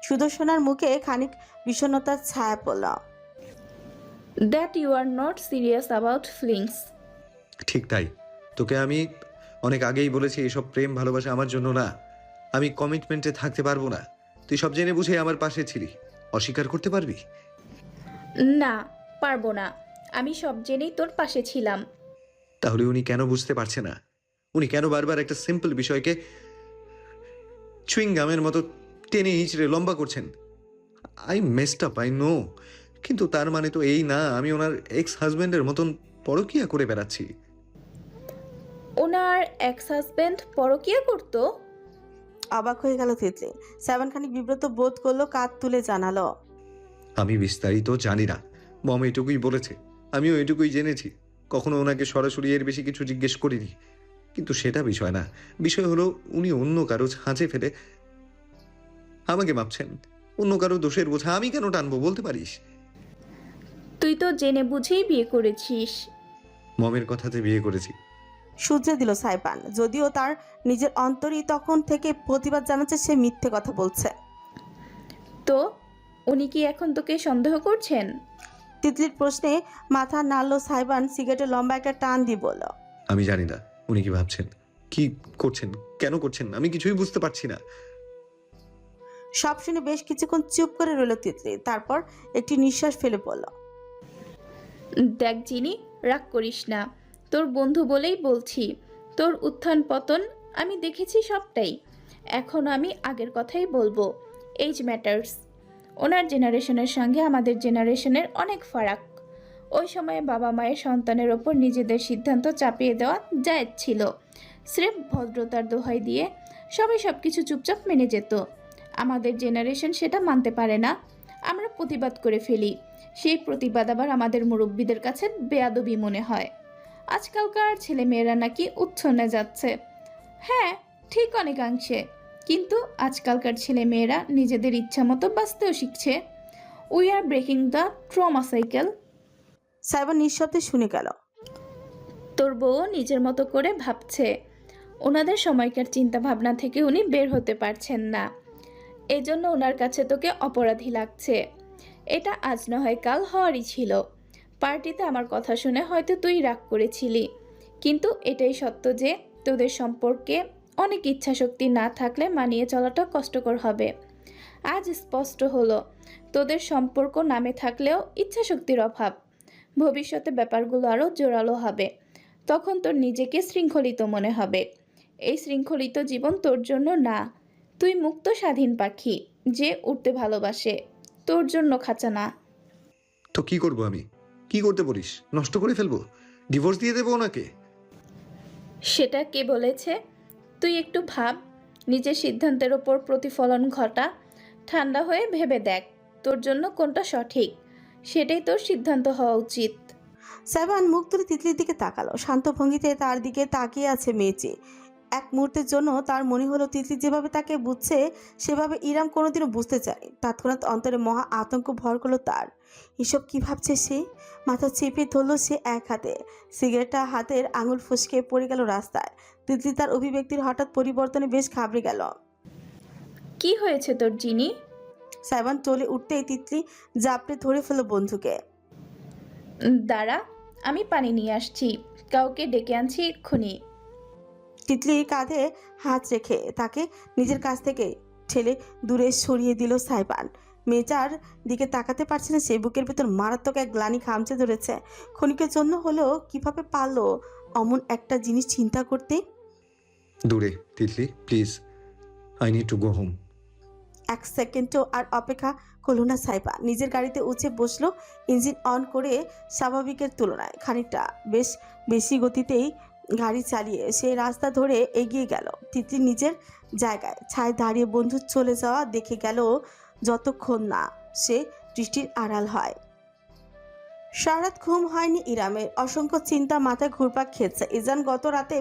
Speaker 1: সুদর্শনার মুখে খানিক বিষণ্ণতার ছায়া পড়ল।
Speaker 9: That you are not serious about feelings.
Speaker 2: ঠিক তাই, তোকে আমি অনেক আগেই বলেছি এসব প্রেম ভালোবাসা আমার জন্য না। আমি কমিটমেন্টে থাকতে পারবো না। তুই সব জেনে বুঝে আমার পাশে ছিলি, অস্বীকার করতে পারবি?
Speaker 9: না, পারবো না। আমি সব জেনেই তোর পাশে ছিলাম।
Speaker 2: তাহলে উনি কেন বুঝতে পারছে না? উনি কেন বারবার একটা সিম্পল বিষয়কে চুইং গামের মতো টেনে হিঁচড়ে লম্বা করছেন? I messed up, I know, কিন্তু তার মানে তো এই না আমি ওনার এক্স হাজব্যান্ডের মতন পরকীয়া করে বেড়াচ্ছি।
Speaker 9: ওনার এক্স হাজবেন্ড পরকীয়া করতো?
Speaker 1: অবাক হয়ে গেল তিতলি। সাইবান খানিক বিব্রত বোধ করলো, কাঁধ তুলে জানালো,
Speaker 2: আমি বিস্তারিত জানি না, মম এটুকুই বলেছে, আমিও এটুকুই জেনেছি। কখনো ওনাকে সরাসরি এর বেশি কিছু জিজ্ঞেস করিনি। কিন্তু সেটা বিষয় না, বিষয় হলো উনি অন্য কারো ছাঁচে ফেলে আমাকে মাপছেন। অন্য কারো দোষের বোঝা আমি কেন টানবো বলতে পারিস?
Speaker 9: তুই তো জেনে বুঝেই বিয়ে করেছিস।
Speaker 2: মমের কথাতে বিয়ে করেছি।
Speaker 1: শুধরে দিল সাইবান, যদিও তার নিজের অন্তরই তখন থেকে প্রতিবাদ জানাচ্ছে সে মিথ্যে কথা বলছে।
Speaker 9: তো উনি কি এখন তোকে সন্দেহ করছেন?
Speaker 1: তিতলির প্রশ্নে মাথা নাড়ল সাইবান, সিগারেটের লম্বা একটা টান দিয়ে বলল,
Speaker 2: আমি জানি না উনি কি ভাবছেন, কি করছেন, কেন করছেন, আমি কিছুই বুঝতে পারছি না।
Speaker 1: সব শুনে বেশ কিছুক্ষণ চুপ করে রইল তিতলি, তারপর একটি নিঃশ্বাস ফেলে বলল,
Speaker 9: দেখ জিনি, রাগ করিস না। তোর বন্ধু বলেই বলছি, তোর উত্থান পতন আমি দেখেছি সবটাই। এখন আমি আগের কথাই বলবো, এজ ম্যাটার্স। ওনার জেনারেশনের সঙ্গে আমাদের জেনারেশনের অনেক ফারাক। ওই সময়ে বাবা মায়ের সন্তানের ওপর নিজেদের সিদ্ধান্ত চাপিয়ে দেওয়া জায়েজ ছিল। স্রেফ ভদ্রতার দোহাই দিয়ে সবাই সব কিছু চুপচাপ মেনে যেত। আমাদের জেনারেশন সেটা মানতে পারে না, আমরা প্রতিবাদ করে ফেলি। সেই প্রতিবাদ আবার আমাদের মুরব্বীদের কাছে বেয়াদবি মনে হয়। আজকালকার ছেলেমেয়েরা নাকি উচ্ছন্নে যাচ্ছে। হ্যাঁ, ঠিক অনেকাংশে, কিন্তু আজকালকার ছেলেমেয়েরা নিজেদের ইচ্ছা মতো বাঁচতেও শিখছে। We are breaking the trauma cycle.
Speaker 1: Saiban নিঃশব্দে শুনে গেল।
Speaker 9: তোর বউ নিজের মতো করে ভাবছে, ওনাদের সময়কার চিন্তা ভাবনা থেকে উনি বের হতে পারছেন না। এজন্য ওনার কাছে তোকে অপরাধী লাগছে। এটা আজ না হয় কাল হওয়ারই ছিল। পার্টিতে আমার কথা শুনে হয়তো তুই রাগ করেছিলি, কিন্তু এটাই সত্য যে তোদের সম্পর্কে অনেক ইচ্ছাশক্তি না থাকলে মানিয়ে চলাটা কষ্টকর হবে। আজ স্পষ্ট হলো, তোদের সম্পর্ক নামে থাকলেও ইচ্ছাশক্তির অভাব। ভবিষ্যতে ব্যাপারগুলো আরও জোরালো হবে, তখন তোর নিজেকে শৃঙ্খলিত মনে হবে। এই শৃঙ্খলিত জীবন তোর জন্য না। তুই মুক্ত স্বাধীন পাখি যে উড়তে ভালোবাসে, তোর জন্য খাঁচা না।
Speaker 2: তো কি করব আমি? কি করতে বলিস? নষ্ট করে ফেলবো? ডিভোর্স দিয়ে দেবো ওনাকে?
Speaker 9: সেটা কে বলেছে? তুই একটু ভাব, নিজের সিদ্ধান্তের ওপর প্রতিফলন ঘটা। ঠান্ডা হয়ে ভেবে দেখ তোর জন্য কোনটা সঠিক, সেটাই তোর সিদ্ধান্ত হওয়া উচিত।
Speaker 1: সাইবান মুখ তুলে তিতলির দিকে তাকালো, শান্ত ভঙ্গিতে তার দিকে তাকিয়ে আছে মেয়েটি। এক মুহূর্তের জন্য তার মনে হলো তিতলি যেভাবে তাকে বুঝছে সেভাবে ইরাম কোনোদিনও বুঝতে চায়। তৎক্ষণাৎ অন্তরে মহা আতঙ্ক ভর করলো তার। এসব কি ভাবছে সে? মাথা চেপে ধরল সে এক হাতে, সিগারেটটা হাতের আঙুল ফসকে পড়ে গেল রাস্তায়। তিতলি তার অভিব্যক্তির হঠাৎ পরিবর্তনে বেশ ঘাবড়ে গেল।
Speaker 9: কি হয়েছে তোর জিনি?
Speaker 1: সাইবান চলে উঠতেই তিতলি জাপটে ধরে ফেলো বন্ধুকে।
Speaker 9: দাঁড়া, আমি পানি নিয়ে আসছি, কাউকে ডেকে আনছি এক্ষুনি।
Speaker 1: তিতলির কাঁধে হাত রেখে তাকে নিজের কাছ থেকে ঠেলে দূরে সরিয়ে দিল সাইবান। মেয়েটার দিকে তাকাতে পারছে না সে, বুকের ভেতর মারাত্মক এক গ্লানি খামচে ধরেছে। ক্ষণিকের জন্য হলেও কিভাবে পারলো অমন একটা জিনিস চিন্তা করতে।
Speaker 2: দূরে Titli, please, I need to go home.
Speaker 1: এক সেকেন্ডও আর অপেক্ষা করলো না সাইবা, নিজের গাড়িতে উঠে বসলো। ইঞ্জিন অন করে স্বাভাবিকের তুলনায় খানিকটা বেশ বেশি গতিতেই গাড়ি চালিয়ে সে রাস্তা ধরে এগিয়ে গেল। তিতলি নিজের জায়গায় ছায় দাঁড়িয়ে বন্ধু চলে যাওয়া দেখে গেল যতক্ষণ না সে দৃষ্টির আড়াল হয়। সারাত ঘুম হয়নি ইরামের, অসংখ্য চিন্তা মাথায় ঘুরপাক খেয়েছে। ইজান গত রাতে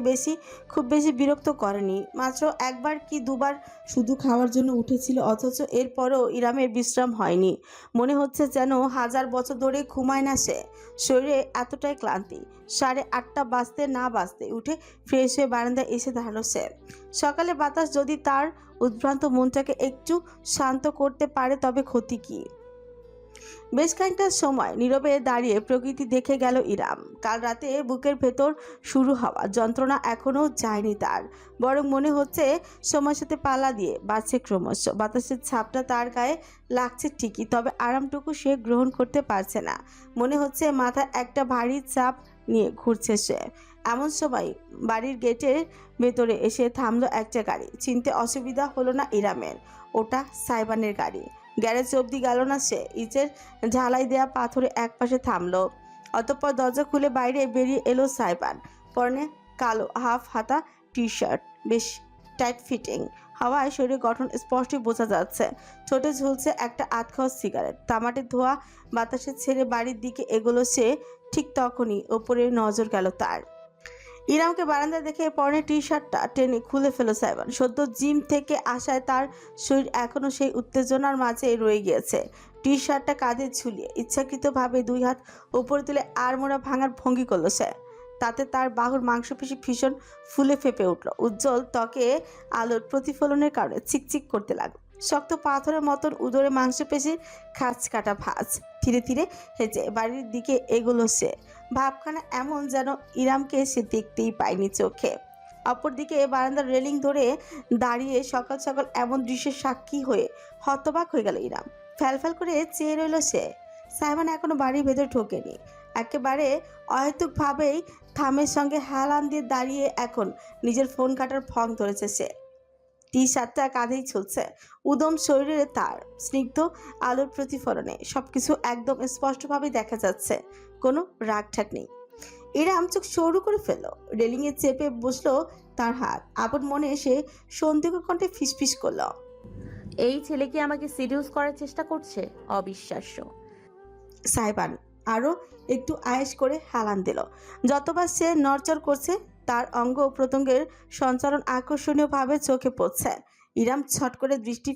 Speaker 1: খুব বেশি বিরক্ত করেনি, মাত্র একবার কি দুবার শুধু খাওয়ার জন্য উঠেছিল, অথচ এরপরও ইরামের বিশ্রাম হয়নি। মনে হচ্ছে যেন 1000 বছর ধরে ঘুমায় না সে। শরীরে এতটাই ক্লান্তি, 8:30 বাজতে না বাজতে উঠে ফ্রেশ হয়ে বারান্দায় এসে দাঁড়ালো সে। সকালে বাতাস যদি তার উদ্ভ্রান্ত মনটাকে একটু শান্ত করতে পারে তবে ক্ষতি কী। বেশ খানিকটা সময় নীরবে দাঁড়িয়ে প্রকৃতি দেখে গেল ইরাম। কাল রাতে বুকের ভেতর শুরু হওয়া যন্ত্রণা এখনও যায়নি তার, বরং মনে হচ্ছে সময়ের সাথে পাল্লা দিয়ে বাড়ছে ক্রমশ। বাতাসের ছাপটা তার গায়ে লাগছে ঠিকই, তবে আরামটুকু সে গ্রহণ করতে পারছে না। মনে হচ্ছে মাথায় একটা ভারী চাপ নিয়ে ঘুরছে সে। এমন সময় বাড়ির গেটের ভেতরে এসে থামলো একটা গাড়ি। চিনতে অসুবিধা হলো না ইরামের, ওটা সাইবানের গাড়ি। গ্যারেজ অবধি গেল না সে, ইটের ঝালাই দেয়া পাথরে একপাশে থামলো। অতঃপর দরজা খুলে বাইরে বেরিয়ে এলো সাইবান। পরনে কালো হাফ হাতা টি শার্ট, বেশ টাইট ফিটিং। হাওয়ায় শরীরের গঠন স্পষ্টই বোঝা যাচ্ছে। ঠোঁটে ঝুলছে একটা আধখাওয়া সিগারেট। তামাটের ধোয়া বাতাসে ছেড়ে বাড়ির দিকে এগোলো সে। ঠিক তখনই ওপরে নজর গেল তার। ইরামকে বারান্দা দেখে পরনে টি শার্টটা টেনে খুলে ফেলো সাইবান। সদ্য জিম থেকে আসায় তার শরীর এখনো সেই উত্তেজনার মাঝে রয়ে গিয়েছে। টি শার্টটা কাঁধে ঝুলিয়ে ইচ্ছাকৃতভাবে 2 হাত উপরে তুলে আড়মোড়া ভাঙার ভঙ্গি করলো সে। তাতে তার বাহুর মাংসপেশি ভীষণ ফুলে ফেপে উঠল। উজ্জ্বল ত্বকে আলোর প্রতিফলনের কারণে চিকচিক করতে লাগলো। শক্ত পাথরের মতন উদরে মাংসপেশির খাঁজ কাটা ভাঁজ। ধীরে ধীরে হেঁটে বাড়ির দিকে এগোলো সে। ভাবখানা এমন যেন ইরামকে সে দেখতেই পায়নি চোখে। অপরদিকে বারান্দার রেলিং ধরে দাঁড়িয়ে সকাল সকাল এমন দৃশ্যের সাক্ষী হয়ে হতবাক হয়ে গেল ইরাম। ফ্যালফ্যাল করে চেয়ে রইল সে। সাইমন এখনো বাড়ির ভেতরে ঢোকেনি। একেবারে অহেতুকভাবেই থামের সঙ্গে হেলান দিয়ে দাঁড়িয়ে এখন নিজের ফোন কাটার ফং ধরেছে সে। টি শার্টটা কাঁধেই ঝুলছে। উদম শরীরে তার স্নিগ্ধ আলোর প্রতিফলনে সবকিছু একদম স্পষ্টভাবে দেখা যাচ্ছে, কোনো রাগঠাক নেই। ইরাম চোখ সরু করে ফেললো। রেলিংয়ে চেপে বসলো তার হাত। আপন মনে এসে সন্দিগ্ধ কণ্ঠে ফিসফিস করলো,
Speaker 4: এই ছেলে কি আমাকে সিডিউস করার চেষ্টা করছে? অবিশ্বাস্য।
Speaker 1: সাইবান আরও একটু আয়েশ করে হেলান দিল। যতবার সে নড়চড় করছে তার অঙ্গ প্রত্যঙ্গের সঞ্চালন আকর্ষণীয়ভাবে চোখে পড়ছে। ইরাম ছট করে দৃষ্টি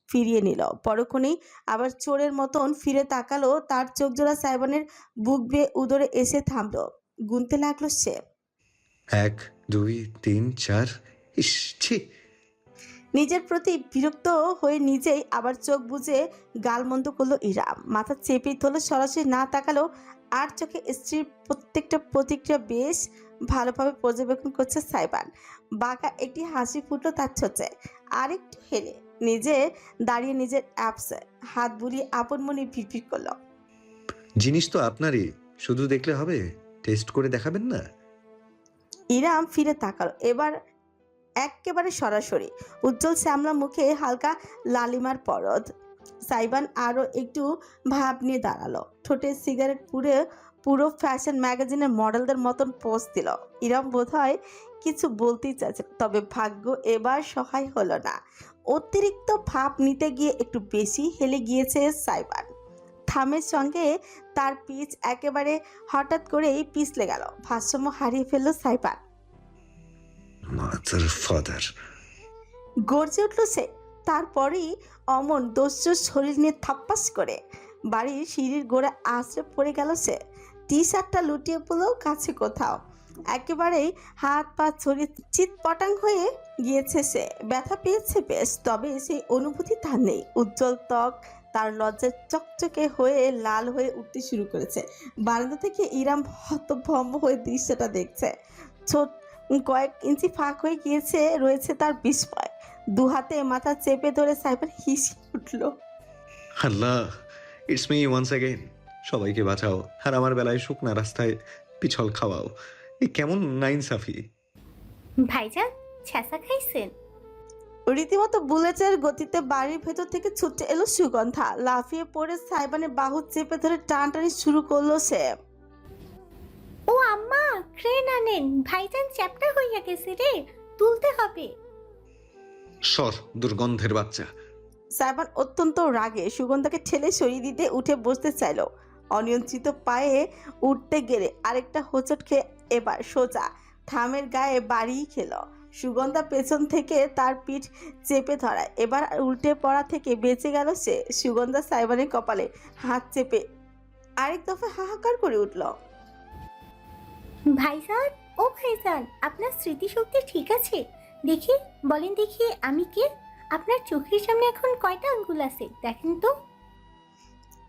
Speaker 1: ফিরিয়ে নিল। পরক্ষণেই আবার চোরের মতন ফিরে তাকালো। তার চোখ জোড়া সাইবানের বুক বেয়ে উদরে এসে থামলো। গুনতে লাগলো সে।
Speaker 2: 1 2 3 4। ইস, ছি।
Speaker 1: নিজের প্রতি বিরক্ত হয়ে নিজেই আবার চোখ বুজে গালমন্দ করলো ইরাম। মাথা চেপেই ধরলো, সরাসরি না তাকালো আর চোখে স্ত্রীর প্রত্যেকটা প্রতিক্রিয়া বেশ ভালোভাবে পর্যবেক্ষণ করছে সাইবান। বাঁকা একটি হাসি ফুটলো তার ঠোঁটে। আরেকটু হেলে নিজে দাঁড়িয়ে নিজের অ্যাপসে হাত বুলিয়ে আপন মনে ভিড় করলো,
Speaker 2: জিনিস তো আপনারই, শুধু দেখলে হবে? টেস্ট করে দেখাবেন না?
Speaker 1: ইরাম ফিরে তাকালো, এবার একেবারে সরাসরি। উজ্জ্বল শ্যামলা মুখে হালকা লালিমার পরদ। সাইবান আরও একটু ভাব নিয়ে দাঁড়ালো। ঠোঁটে সিগারেট পুরো ফ্যাশন ম্যাগাজিনের মডেলদের মতন পোজ দিল। ইরাম বোধহয় কিছু বলতেই চাইছে, তবে ভাগ্য এবার সহায় হলো না। অতিরিক্ত ভাব নিতে গিয়ে একটু বেশি হেলে গিয়েছে সাইবান। থামের সঙ্গে তার পিচ একেবারে হঠাৎ করেই পিছলে গেল। ভারসাম্য হারিয়ে ফেললো সাইবান।
Speaker 2: মাদার ফাদার,
Speaker 1: গর্জে উঠল সে। তারপরেই অমন দস্যু শরীর নিয়ে থাপ্পাস করে বাড়ির সিঁড়ির গোড়া আশ্রে পড়ে গেল সে। টি শার্টটা লুটিয়ে পড়লেও কাছে কোথাও। একেবারেই হাত পা ছড়িয়ে চিৎপটাং হয়ে গিয়েছে সে। ব্যথা পেয়েছে বেশ, তবে সেই অনুভূতি তার নেই। উজ্জ্বল ত্বক তার লজ্জায় চকচকে হয়ে লাল হয়ে উঠতে শুরু করেছে। বারান্দা থেকে ইরাম হতভম্ব হয়ে দৃশ্যটা দেখছে। ছোট কয়েক ইঞ্চি ফাঁক হয়ে গিয়েছে রয়েছে তার বিস্ময়। দু হাতে মাথা চেপে ধরে সাইবার হিসি উঠল।
Speaker 2: আল্লাহ, ইটস মি ওয়ান্স অ্যাগেন। সবাইকে বাঁচাও আর আমার বেলায় শুকনা রাস্তায় পিছল খাওয়াও। এ কেমন নাইনসাফি!
Speaker 10: ভাইজান ছ্যাঁচা খাইছেন?
Speaker 1: রীতিমতো বুলেটের গতিতে বাড়ির ভেতর থেকে ছুটে এলো সুগন্ধা। লাফিয়ে পড়ে সাইবানের বাহু চেপে ধরে টানটানি শুরু করলো সে।
Speaker 10: ও আম্মা, ক্রেন আনেন, ভাইজান চ্যাপ্টা হইয়া গেছে রে, তুলতে হবে।
Speaker 2: সর দুর্গন্ধের বাচ্চা!
Speaker 1: সাইবান অত্যন্ত রাগে সুগন্ধাকে ঠেলে সরিয়ে দিতে উঠে বসতে চাইল। অনিয়ন্ত্রিত পায়ে উঠতে গেলে আরেকটা হোঁচট খেয়ে এবার সোজা থামের গায়ে বাড়িই খেল। সুগন্ধা পেছন থেকে তার পিঠ চেপে ধরায়। এবার উল্টে পড়া থেকে বেঁচে গেল সে। সুগন্ধা সাইবানের কপালে হাত চেপে আরেক দফা হাহাকার করে উঠল।
Speaker 10: ভাইজান, ও ভাইজান, আপনার স্মৃতিশক্তি ঠিক আছে? দেখি, বলেন দেখি আমি কে? আপনার চোখের সামনে এখন কয়টা আঙ্গুল আছে দেখেন তো।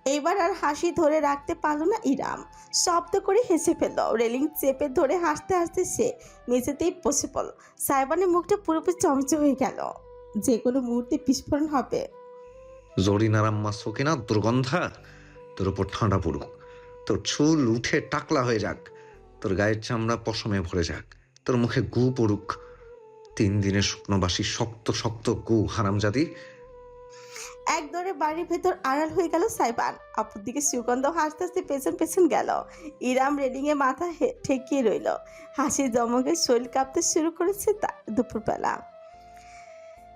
Speaker 1: এইবার আর হাসি ধরে রাখতে পারল না ইরাম। শব্দ করে হেসে ফেলল। রেলিং চেপে ধরে হাসতে হাসতে সে মেঝেতেই বসে পড়ল। সাইবানের মুখটা পুরোপুরি চমচে হয়ে গেল। যে কোনো মুহূর্তে বিস্ফোরণ হবে।
Speaker 2: জরিনারাম্মা সোকেনা দুর্গন্ধা! তোর উপর ঠান্ডা পড়ুক, তোর চুল উঠে টাকলা হয়ে যাক, তোর গায়ের চামড়া পশমে ভরে যাক, তোর মুখে গু পড়ুক। 3 দিনের শুকনোবাসী শক্ত শক্ত গু হারামজাদি!
Speaker 1: এক দৌড়ে বাড়ির ভেতর আড়াল হয়ে গেল সাইবান। অপরদিকে সুগন্ধ হাসতে হাসতে পেছন পেছন গেল। ইরাম রেলিংয়ে মাথা ঠেকিয়ে রইল। হাসির দমকে শরীর কাঁপতে শুরু করেছে তার। দুপুরবেলা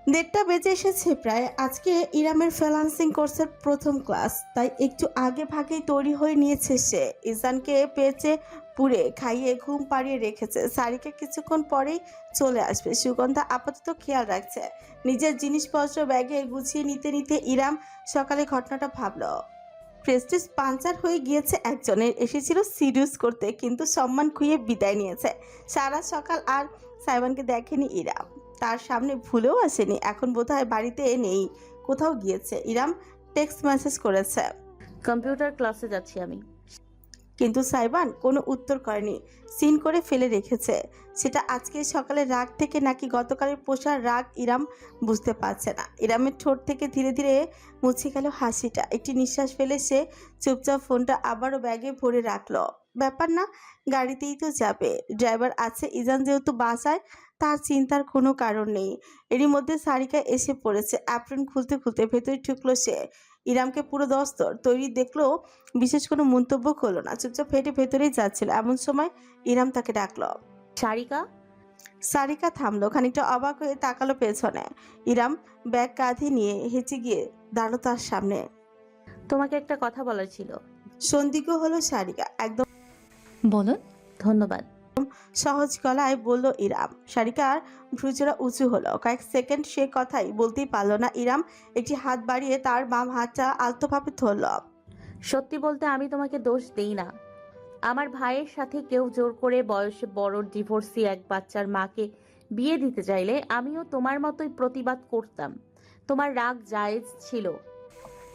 Speaker 1: 1:30 বেজে এসেছে প্রায়। আজকে ইরামের ফ্রিল্যান্সিং কোর্সের প্রথম ক্লাস, তাই একটু আগে ভাগেই তৈরি হয়ে নিয়েছে সে। ইজানকে পেঁচে পুড়ে খাইয়ে ঘুম পাড়িয়ে রেখেছে। সারিকা কিছুক্ষণ পরেই চলে আসবে। সুগন্ধা আপাতত খেয়াল রাখছে। নিজের জিনিসপত্র ব্যাগে গুছিয়ে নিতে নিতে ইরাম সকালে ঘটনাটা ভাবল। প্রেস্টিজ পাঞ্চার হয়ে গিয়েছে একজনের। এসেছিল সিডিউস করতে, কিন্তু সম্মান খুইয়ে বিদায় নিয়েছে। সারা সকাল আর সাইবানকে দেখেনি ইরাম। তার সামনে ভুলেও আসেনি। এখন বোধহয় বাড়িতে নেই, কোথাও গিয়েছে। ইরাম টেক্সট মেসেজ করেছে,
Speaker 4: কম্পিউটার ক্লাসে যাচ্ছি আমি।
Speaker 1: কিন্তু সাইবান কোনো উত্তর করেনি। সিন করে ফেলে রেখেছে। সেটা আজকে সকালে রাগ থেকে নাকি গতকালের পোষার রাগ ইরাম বুঝতে পারছে না। ইরামের ঠোঁট থেকে ধীরে ধীরে মুছে গেল হাসিটা। একটি নিঃশ্বাস ফেলে সে চুপচাপ ফোনটা আবারও ব্যাগে ভরে রাখলো। ব্যাপার না, গাড়িতেই তো যাবে, ড্রাইভার আছে। ইজান যেহেতু বাসায়, তার চিন্তার কোনো কারণ নেই। এরই মধ্যে সারিকা এসে পড়েছে। অ্যাপ্রন খুলতে খুলতে ভেতরে ঢুকলো সে। ইরামকে পুরো দস্তর তৈরি দেখলো, বিশেষ কোনো মন্তব্য করলো না। চুপচাপ হেঁটে ভেতরেই যাচ্ছিল। এমন সময় ইরাম তাকে ডাকলো।
Speaker 4: সারিকা!
Speaker 1: সারিকা থামলো, খানিকটা অবাক হয়ে তাকালো পেছনে। ইরাম ব্যাগ কাঁধে নিয়ে হেঁচে গিয়ে দাঁড়ালো তার সামনে।
Speaker 4: তোমাকে একটা কথা বলার ছিল।
Speaker 1: সন্দিগ্ধ হলো সারিকা। একদম
Speaker 3: বলুন।
Speaker 4: ধন্যবাদ।
Speaker 1: সহজ গলায় বলল ইরাম। সারিকার ভ্রুজোড়া উঁচু হলো। কয়েক সেকেন্ড সে কথাই বলতেই পারল না। ইরাম একটি হাত বাড়িয়ে তার বাম হাতটা আলতোভাবে ধরল।
Speaker 4: সত্যি বলতে আমি তোমাকে দোষ দেই না। আমার ভাইয়ের সাথে কেউ জোর করে বয়সে বড় ডিভোর্সি এক বাচ্চার মাকে বিয়ে দিতে চাইলে আমিও তোমার মতোই প্রতিবাদ করতাম। তোমার রাগ জায়েজ ছিল।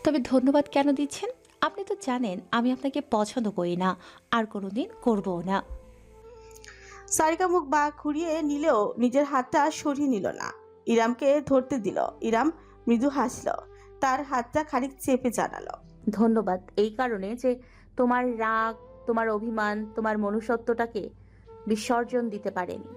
Speaker 3: তবে ধন্যবাদ কেন দিচ্ছেন? আপনি তো জানেন আমি আপনাকে পছন্দ করি না, আর কোনোদিন করবও না।
Speaker 1: সারিকা মুখ বা ঘুরিয়ে নিলেও নিজের হাতটা সরিয়ে নিল না। ইরামকে ধরতে দিল। ইরাম মৃদু হাসল, তার হাতটা খানিক চেপে জানালো,
Speaker 4: ধন্যবাদ এই কারণে যে তোমার রাগ, তোমার অভিমান, তোমার মনুষ্যত্বটাকে বিসর্জন দিতে পারেনি।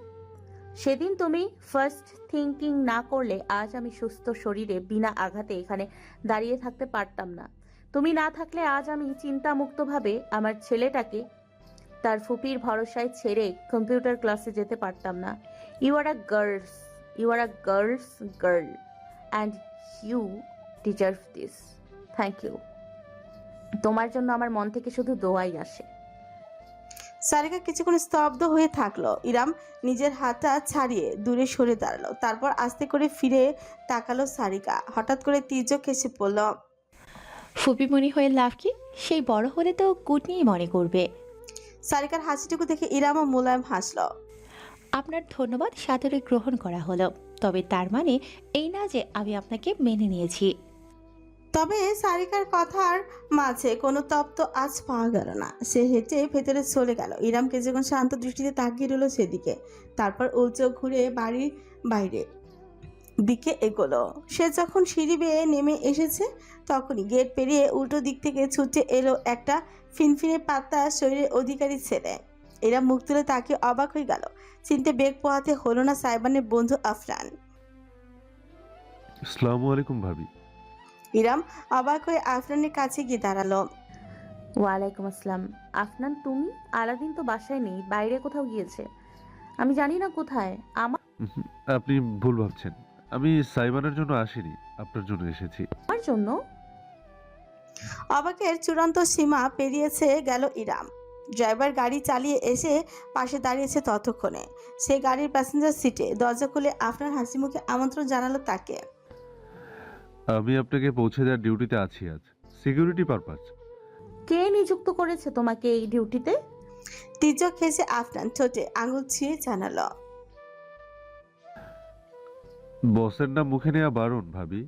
Speaker 4: সেদিন তুমি ফার্স্ট থিঙ্কিং না করলে আজ আমি সুস্থ শরীরে বিনা আঘাতে এখানে দাঁড়িয়ে থাকতে পারতাম না। তুমি না থাকলে আজ আমি চিন্তামুক্তভাবে আমার ছেলেটাকে তার ফুপির ভরসায় ছেড়ে কম্পিউটার ক্লাসে যেতে পারতাম না। You are a girls girl and you deserve this. Thank you. তোমার জন্য আমার মন থেকে শুধু দোয়াই আসে।
Speaker 1: সারিকা কিছুক্ষণ স্তব্ধ হয়ে থাকলো। ইরাম নিজের হাতটা ছাড়িয়ে দূরে সরে দাঁড়ালো। তারপর আস্তে করে ফিরে তাকালো সারিকা। হঠাৎ করে তির্যক এসে পড়ল।
Speaker 3: ফুপিমণি হয়ে লাভ কি? সেই বড় হলে তো কুটনিই মনে করবে।
Speaker 1: সারিকার হাসিটুকু দেখে ইরামও মোলায়েম হাসল।
Speaker 3: আপনার ধন্যবাদ সাদরে গ্রহণ করা হলো, তবে তার মানে এই না যে আমি আপনাকে মেনে নিয়েছি।
Speaker 1: তবে সারিকার কথার মাঝে কোনো তপ্ত আজ পাওয়া গেল না। সে হেঁটে ভেতরে চলে গেল। ইরামকে যখন শান্ত দৃষ্টিতে তাকিয়ে রইল সেদিকে, তারপর উলচোখ ঘুরে বাড়ির বাইরে দিকে এগোলো। সে যখন সিঁড়ি বেয়ে নেমে এসেছে তখনই গেট পেরিয়ে উল্টো দিক থেকে ছুটে এলো একটা ফিনফিনে পাতা শরীরের অধিকারী ছেলে। এরা মুখ তুলে তাকিয়ে অবাক হয়ে গেল। চিনতে বেগ পোহাতে হলো না সাইবানের বন্ধু আফরান।
Speaker 11: আসসালামু আলাইকুম ভাবি।
Speaker 1: ইরাম অবাক হয়ে আফরানের কাছে গিয়ে দাঁড়ালো।
Speaker 4: ওয়ালাইকুম আসসালাম। আফনান, তুমি? আলাদিন তো বাসায় নেই, বাইরে কোথাও গিয়েছে। আমি জানি না কোথায়। আমার
Speaker 11: আপনি ভুল ভাবছেন, আমি সাইবানের জন্য আসিনি, আপনার জন্য এসেছি।
Speaker 4: জন্য?
Speaker 1: অবাকের চূড়ান্ত সীমা পেরিয়েছে গেল ইরাম। ড্রাইভার গাড়ি চালিয়ে এসে পাশে দাঁড়িয়েছে ততক্ষণে। সে গাড়ির প্যাসেঞ্জার সিটে। দরজা খুলে আফরান হাসি মুখে আমন্ত্রণ জানালো তাকে।
Speaker 11: আমি আপনাকে পৌঁছে দেওয়ার ডিউটিতে আছি আজ, সিকিউরিটি পারপাস।
Speaker 4: কে নিযুক্ত করেছে তোমাকে এই ডিউটিতে?
Speaker 1: তির্যক হেসে আফরান ঠোঁটে আঙুল ছুঁয়ে জানালো।
Speaker 11: বসের নাম মুখে নেওয়া বারণ ভাবি।